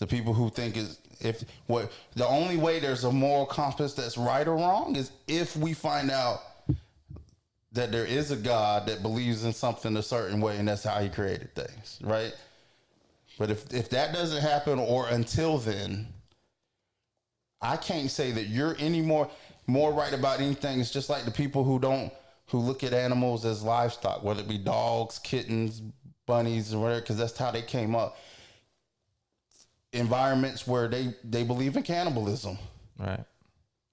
the people who think the only way there's a moral compass that's right or wrong is if we find out that there is a God that believes in something a certain way, and that's how he created things, right? But if that doesn't happen, or until then, I can't say that you're any more right about anything. It's just like the people who look at animals as livestock, whether it be dogs, kittens, bunnies, or whatever, because that's how they came up. Environments where they believe in cannibalism. Right.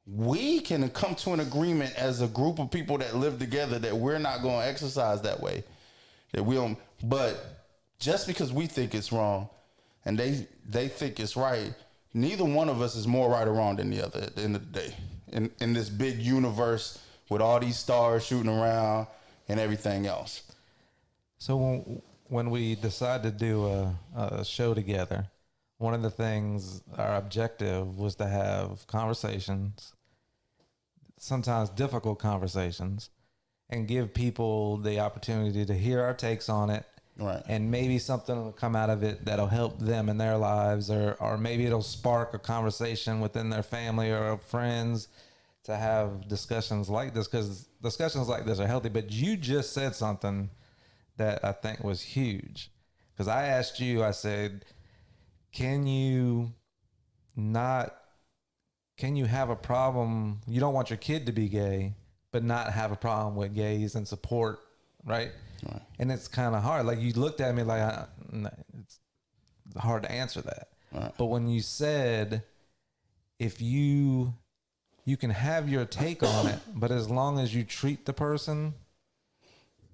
We can come to an agreement as a group of people that live together that we're not going to exercise that way. That we don't. But just because we think it's wrong and they think it's right, neither one of us is more right or wrong than the other at the end of the day. In this big universe with all these stars shooting around and everything else. So when we decide to do a show together, one of the things, our objective was to have conversations, sometimes difficult conversations, and give people the opportunity to hear our takes on it. Right. And maybe something will come out of it that'll help them in their lives, or maybe it'll spark a conversation within their family or friends to have discussions like this, because discussions like this are healthy. But you just said something that I think was huge, because I asked you, I said, can you have a problem? You don't want your kid to be gay, but not have a problem with gays and support, right? Right. And it's kind of hard. Like, you looked at me like, it's hard to answer that. Right. But when you said, if you can have your take on it, but as long as you treat the person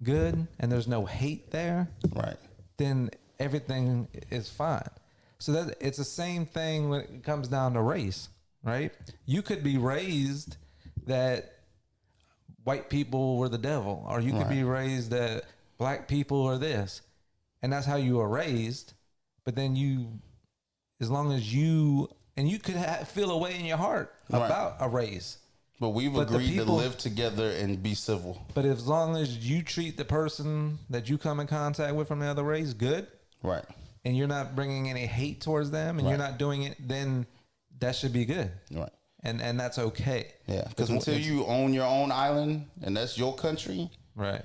good and there's no hate there, right, then everything is fine. So that it's the same thing when it comes down to race, right? You could be raised that white people were the devil, or you could be raised that black people are this, and that's how you were raised. But then as long as you could feel a way in your heart about a race. But we've agreed to live together and be civil. But as long as you treat the person that you come in contact with from the other race good, right, and you're not bringing any hate towards them, and you're not doing it, then that should be good. Right. And that's okay. Yeah. Because until you own your own island and that's your country. Right.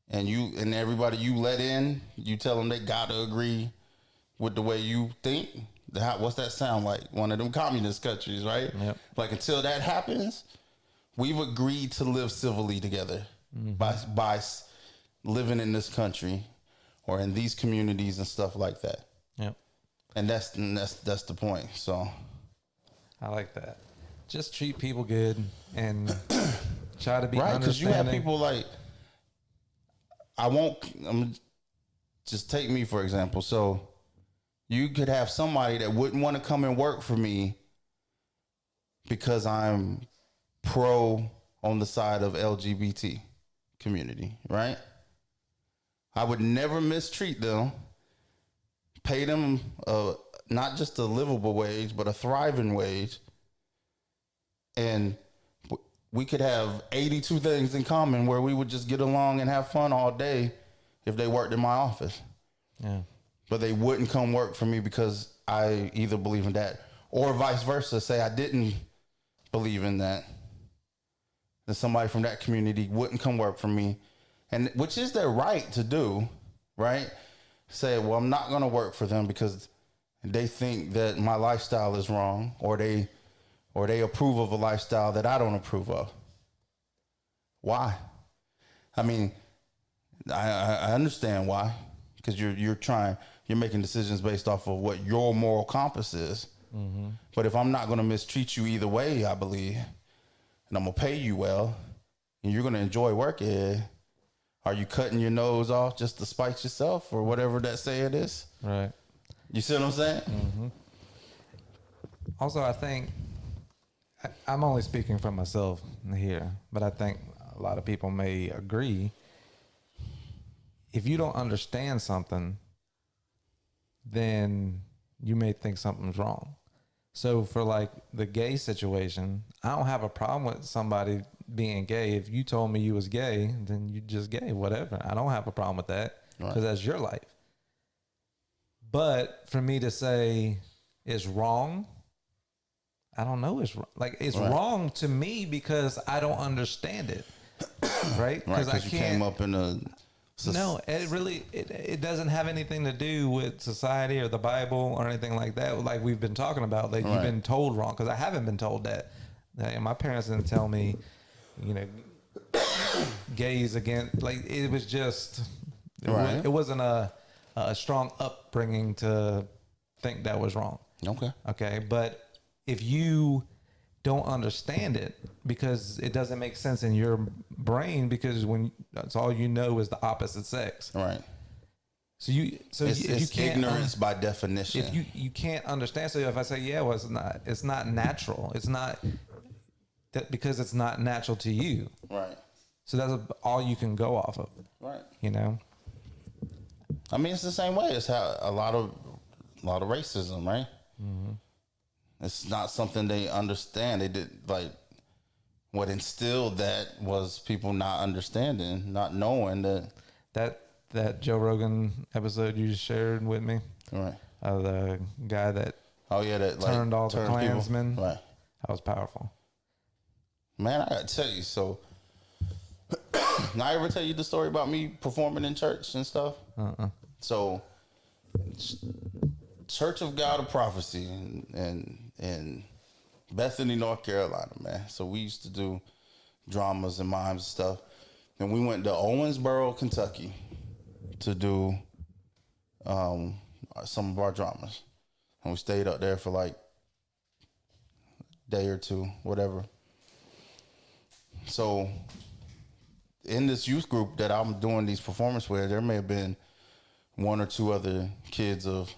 And everybody you let in, you tell them they got to agree with the way you think. What's that sound like? One of them communist countries, right? Yep. Like, until that happens, we've agreed to live civilly together. living in this country or in these communities and stuff like that. Yep. And that's the point. So I like that. Just treat people good and try to be right, because you have understanding. people like just take me for example. So you could have somebody that wouldn't want to come and work for me because I'm pro on the side of LGBT community, right? I would never mistreat them, pay them not just a livable wage, but a thriving wage. And we could have 82 things in common where we would just get along and have fun all day if they worked in my office. Yeah. But they wouldn't come work for me because I either believe in that or vice versa. Say I didn't believe in that. That somebody from that community wouldn't come work for me. And which is their right to do, right? Say, well, I'm not going to work for them because they think that my lifestyle is wrong, or they approve of a lifestyle that I don't approve of. Why? I mean, I understand why, because you're making decisions based off of what your moral compass is. Mm-hmm. But if I'm not going to mistreat you either way, I believe, and I'm going to pay you well, and you're going to enjoy working here, are you cutting your nose off just to spite yourself or whatever that saying is? Right. You see what I'm saying? Mm-hmm. Also, I think I'm only speaking for myself here, but I think a lot of people may agree. If you don't understand something, then you may think something's wrong. So for like the gay situation, I don't have a problem with somebody being gay. If you told me you was gay, then you just gay, whatever. I don't have a problem with that because that's your life. But for me to say it's wrong, I don't know. It's like it's wrong to me because I don't understand it, right? Because you came up in a no. It doesn't have anything to do with society or the Bible or anything like that. Like we've been talking about, like you've been told wrong. Because I haven't been told that. My parents didn't tell me, gays against. Like it was just, it wasn't a strong upbringing to think that was wrong. Okay, but if you don't understand it because it doesn't make sense in your brain because when that's all you know is the opposite sex. Right. So it's ignorance by definition. If you can't understand, so if I say it's not natural. It's not that because it's not natural to you. Right. So that's all you can go off of. Right. I mean, it's the same way. It's how a lot of racism, right? Mm-hmm. It's not something they understand. They did what instilled that was people not understanding, not knowing that Joe Rogan episode you just shared with me, right? Of the guy that turned all the Klansmen, people. Right? That was powerful. Man, I gotta tell you. So, I ever tell you the story about me performing in church and stuff? So, Church of God of Prophecy in Bethany, North Carolina, man. So we used to do dramas and mimes and stuff. And we went to Owensboro, Kentucky to do some of our dramas. And we stayed up there for like a day or two, whatever. So in this youth group that I'm doing these performances with, there may have been one or two other kids of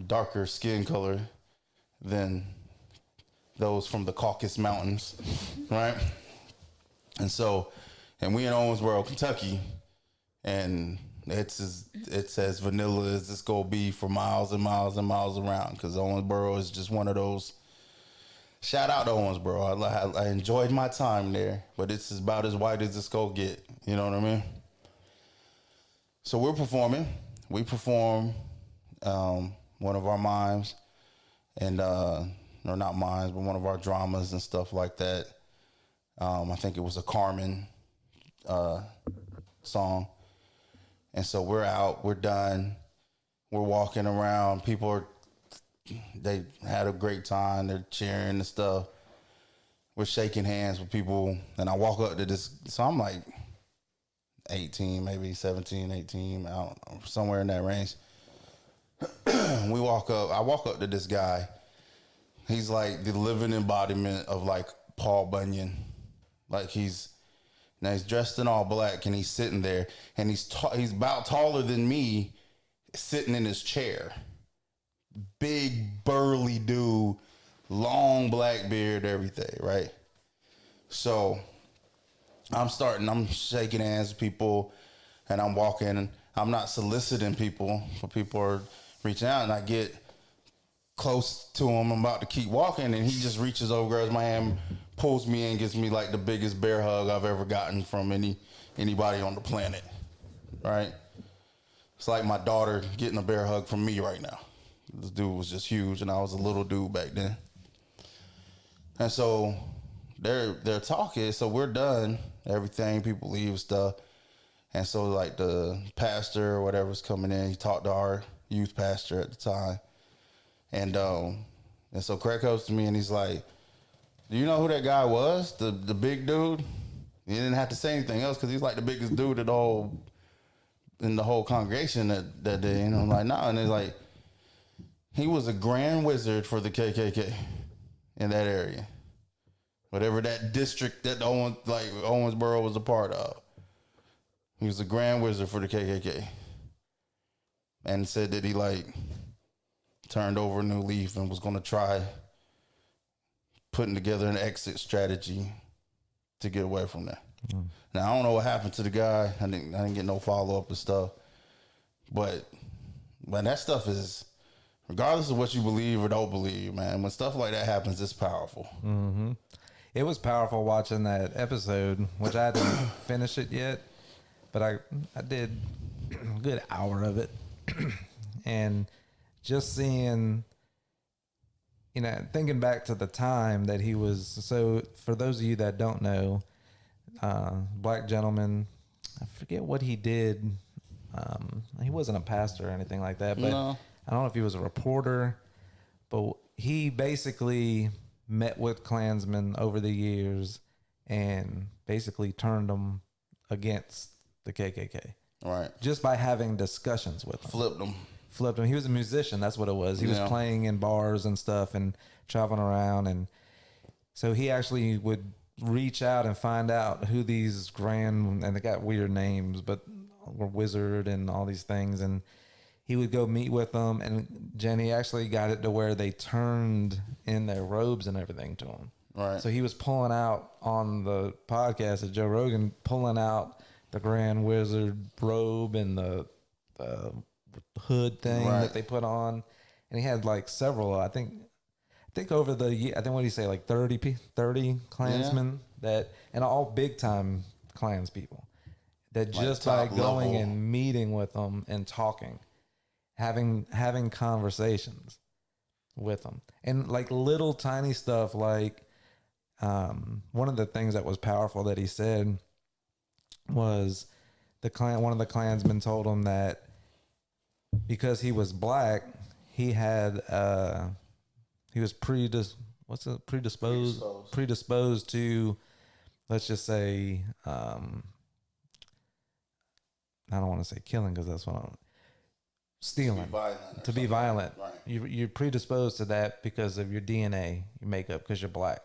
darker skin color than those from the Caucasus Mountains, right? And we in Owensboro, Kentucky, and it's as vanilla as it's gonna be for miles and miles and miles around, because Owensboro is just one of those. Shout out to Owensboro. I enjoyed my time there, but it's about as white as it's gonna get. You know what I mean? So we're performing. We perform one of our mimes, and or not mimes, but one of our dramas and stuff like that. I think it was a Carmen song. And so we're out, we're done, we're walking around. People they had a great time, they're cheering and stuff. we're shaking hands with people, and I walk up to this. So I'm like 18, maybe 17, 18, I don't know, somewhere in that range. We walk up. I walk up to this guy. He's like the living embodiment of like Paul Bunyan. Like he's dressed in all black, and he's sitting there, and he's about taller than me, sitting in his chair. Big burly dude, long black beard, everything, right? So I'm shaking hands with people, and I'm walking, and I'm not soliciting people, but people are reaching out, and I get close to him. I'm about to keep walking, and he just reaches over, grabs my hand, pulls me in, gives me like the biggest bear hug I've ever gotten from anybody on the planet, right? It's like my daughter getting a bear hug from me right now. This dude was just huge, and I was a little dude back then. And so they're talking, so we're done, everything, people leave stuff. And so like the pastor or whatever's coming in, he talked to our youth pastor at the time. And so Craig comes to me, and he's like, do you know who that guy was? The big dude? He didn't have to say anything else because he's like the biggest dude in the whole congregation that day. And I'm like, nah. And they're like, he was a grand wizard for the KKK in that area. Whatever that district that Owensboro was a part of. He was a grand wizard for the KKK. And said that he like turned over a new leaf and was going to try putting together an exit strategy to get away from that. Now, I don't know what happened to the guy. I didn't get no follow-up and stuff. But that stuff is, regardless of what you believe or don't believe, man, when stuff like that happens, it's powerful. Mm-hmm. It was powerful watching that episode, which I didn't finish it yet, but I did a good hour of it. And just seeing, thinking back to the time that he was, so for those of you that don't know, black gentleman, I forget what he did. He wasn't a pastor or anything like that, but No. I don't know if he was a reporter, but he basically met with Klansmen over the years and basically turned them against the KKK. Right. Just by having discussions with them. Flipped him. He was a musician. That's what it was. He was playing in bars and stuff and traveling around. And so he actually would reach out and find out who these and they got weird names, but were wizard and all these things. And he would go meet with them. And Jenny actually got it to where they turned in their robes and everything to him. Right. So he was pulling out on the podcast of Joe Rogan, pulling out the Grand Wizard robe and the hood thing that they put on, and he had like several. I think over the year, I think what did he say, like 30 Klansmen that, and all big time Klans people that like just by going level and meeting with them and talking, having conversations with them, and like little tiny stuff like one of the things that was powerful that he said was one of the Klansmen told him that because he was black, he had he was predisposed to, let's just say, I don't want to say killing because that's what stealing, to be violent. Right. You're predisposed to that because of your DNA, your makeup, because you're black.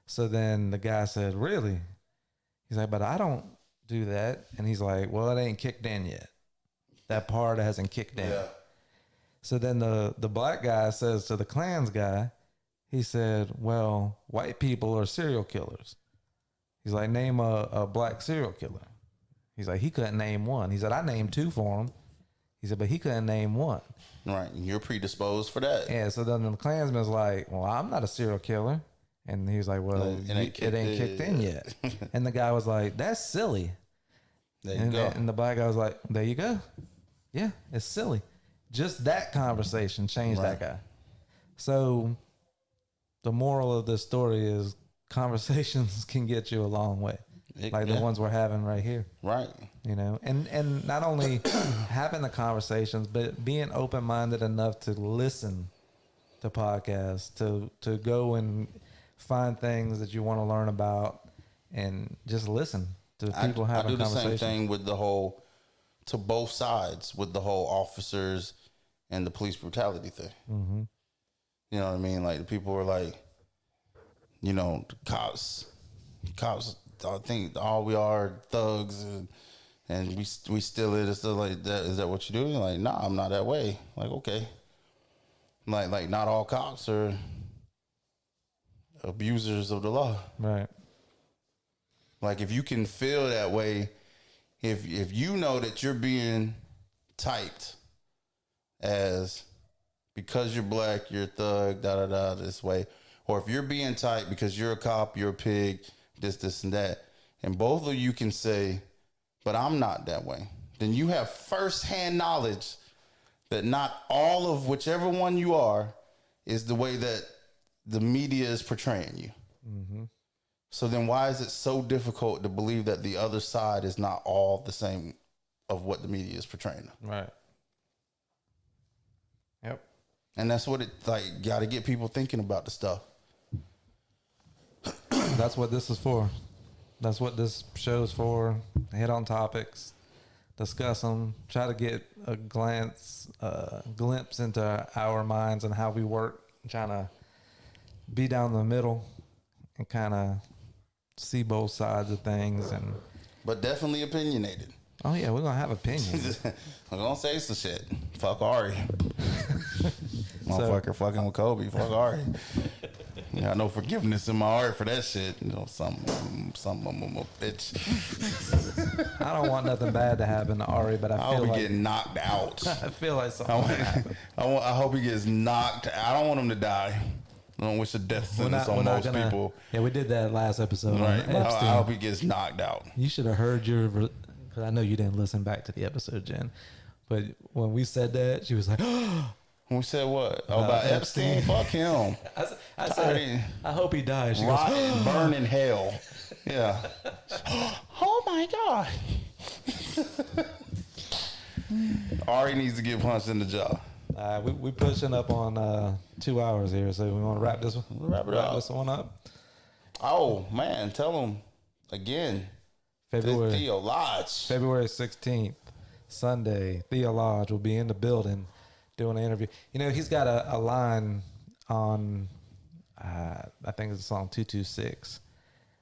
So then the guy said, really? He's like, but I don't do that. And he's like, well, it ain't kicked in yet. That part hasn't kicked in. Yeah. So then the black guy says to the Klans guy, he said, well, white people are serial killers. He's like, name a black serial killer. He's like, he couldn't name one. He said, I named two for him. He said, but he couldn't name one. Right. You're predisposed for that. Yeah. So then the Klansman's like, well, I'm not a serial killer. And he was like, well, it ain't kicked in yet. And the guy was like, that's silly. There you go. And the black guy was like, there you go. Yeah, it's silly. Just that conversation changed that guy. So the moral of this story is conversations can get you a long way. Like the ones we're having right here. Right. And not only having the conversations, but being open-minded enough to listen to podcasts, to go and find things that you want to learn about and just listen to people having I do the conversations. same thing with the whole, to both sides, with the whole officers and the police brutality thing. Mm-hmm. You know what I mean? Like, the people were like, you know, the cops, I think all we are thugs, and we steal it and stuff like that. Is that what you do? You're like, nah, I'm not that way. Like, okay. Like not all cops are abusers of the law. Right. Like, if you can feel that way, if you know that you're being typed as, because you're black, you're a thug, this way, or if you're being typed because you're a cop, you're a pig, this and that, and both of you can say, but I'm not that way, then you have firsthand knowledge that not all of whichever one you are is the way that the media is portraying you. Mm-hmm. So then why is it so difficult to believe that the other side is not all the same of what the media is portraying? Right. Yep. And that's what it, like, got to get people thinking about the stuff. That's what this is for. That's what this show's for. Hit on topics, discuss them, try to get a glimpse into our minds and how we work, trying to be down the middle and kind of see both sides of things. But definitely opinionated. Oh yeah, we're gonna have opinions. I'm gonna say some shit. Fuck Ari. Motherfucker fucking with Kobe. Fuck Ari. Yeah, no forgiveness in my heart for that shit. You know, something, I'm a bitch. I don't want nothing bad to happen to Ari, but I hope feel he like get knocked out. I feel like something might happen. I hope he gets knocked. I don't want him to die. I don't wish a death sentence on most people. Yeah, we did that last episode. Right. On I Epstein. hope he gets knocked out. You should have heard because I know you didn't listen back to the episode, Jen. But when we said that, she was like, We said what? Oh, about Epstein? Fuck him. I said, I hope he dies. She Rot goes, and burn in hell. Yeah. Oh my God. Ari needs to get punched in the jaw. we pushing up on 2 hours here, so we want to wrap this one. Wrap this one up. Oh man, tell him again. February Theo Lodge. February 16th, Sunday. Theo Lodge will be in the building doing an interview. You know, he's got a line on, I think it's the song 226,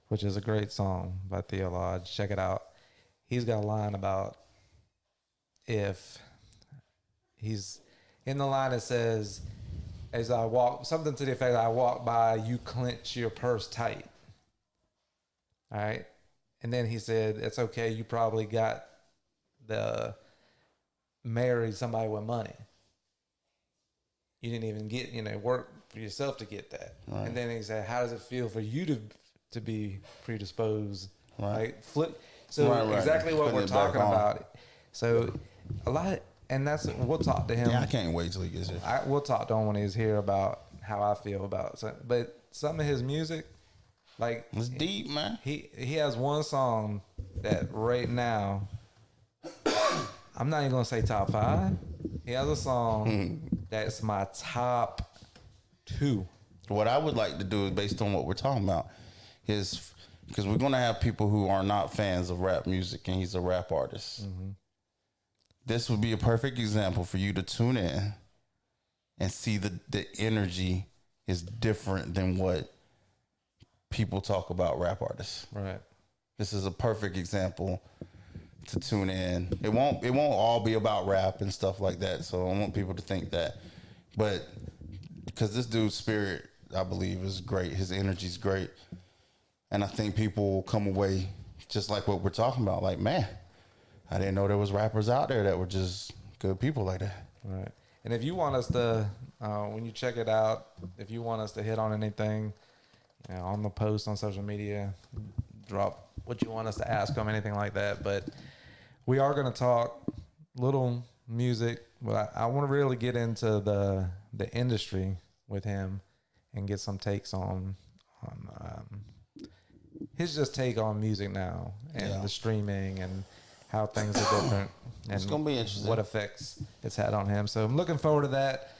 which is a great song by Theo Lodge. Check it out. He's got a line about if he's in the line, it says, as I walk, something to the effect, I walk by, you clench your purse tight. All right. And then he said, it's okay. You probably got married somebody with money. You didn't even get, work for yourself to get that. Right. And then he said, how does it feel for you to be predisposed? Right. Flip. So right. Exactly what Putting we're talking about. So a lot, and we'll talk to him. Yeah, I can't wait till he gets here. We'll talk to him when he's here about how I feel about it. But some of his music, like, it's deep, man. He has one song that right now, I'm not even gonna say top 5. He has a song that's my top 2. What I would like to do is, based on what we're talking about, is because we're gonna have people who are not fans of rap music, and he's a rap artist. Mm-hmm. This would be a perfect example for you to tune in and see the energy is different than what people talk about rap artists. Right. This is a perfect example to tune in. It won't all be about rap and stuff like that. So I want people to think that. But because this dude's spirit, I believe, is great. His energy's great. And I think people will come away just like what we're talking about. Like, man, I didn't know there was rappers out there that were just good people like that. Right. And if you want us to, when you check it out, if you want us to hit on anything, on the post on social media, drop what you want us to ask them, anything like that. But we are going to talk little music. But I want to really get into the industry with him and get some takes on his just take on music now and the streaming and how things are different. And it's going to be interesting. What effects it's had on him. So I'm looking forward to that.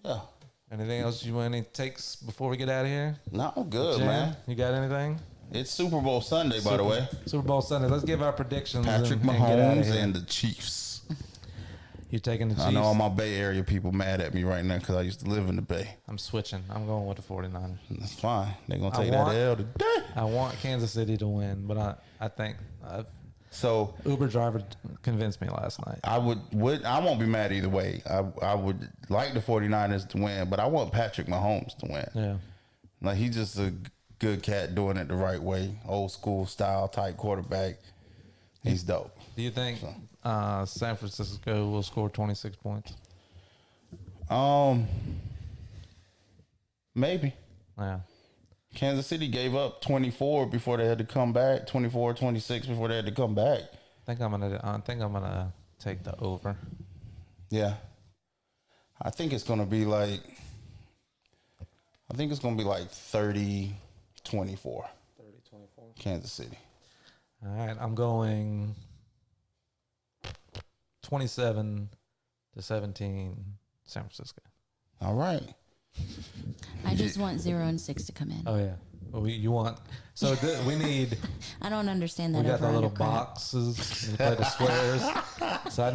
Yeah. Anything else you want? Any takes before we get out of here? No, I'm good, Jan, man. You got anything? It's Super Bowl Sunday, by the way. Super Bowl Sunday. Let's give our predictions. Patrick and get outta Mahomes here. and the Chiefs. You taking the Chiefs? I know all my Bay Area people mad at me right now because I used to live in the Bay. I'm switching. I'm going with the 49ers. That's fine. They're going to take want- that L today. I want Kansas City to win, but I think So Uber driver convinced me last night. I I won't be mad either way. I would like the 49ers to win, but I want Patrick Mahomes to win. Yeah. Like, he's just a good cat doing it the right way. Old school style type quarterback. He's dope. Do you think San Francisco will score 26 points? Maybe. Yeah. Kansas City gave up 24 before they had to come back. 24, 26 before they had to come back. I think I'm gonna take the over. Yeah. I think it's gonna be like 30-24. 30-24. Kansas City. All right, I'm going 27-17 San Francisco. All right. I just want 0 and 6 to come in. Oh yeah. You want we need. I don't understand that. We got the over little under crap. boxes. We play the squares. So I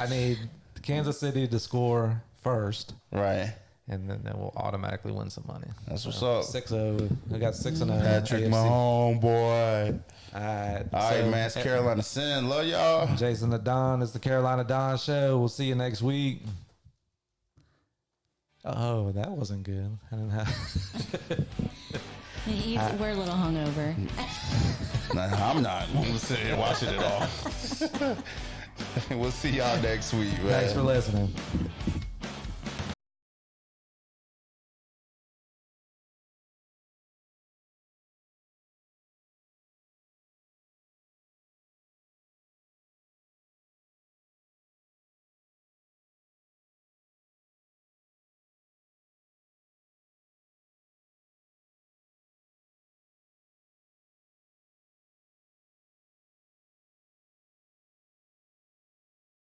need Kansas City to score first, Right. and then we'll automatically win some money. That's what's up. 6-0. We got 6-0. Patrick AFC. Mahomes, boy. All right. All right, man. It's Carolina Sin. Love y'all. Jason the Don is the Carolina Don Show. We'll see you next week. Oh, that wasn't good. I didn't have. We're a little hungover. Nah, I'm not. I'm going to sit here watching it all. We'll see y'all next week, man. Thanks for listening.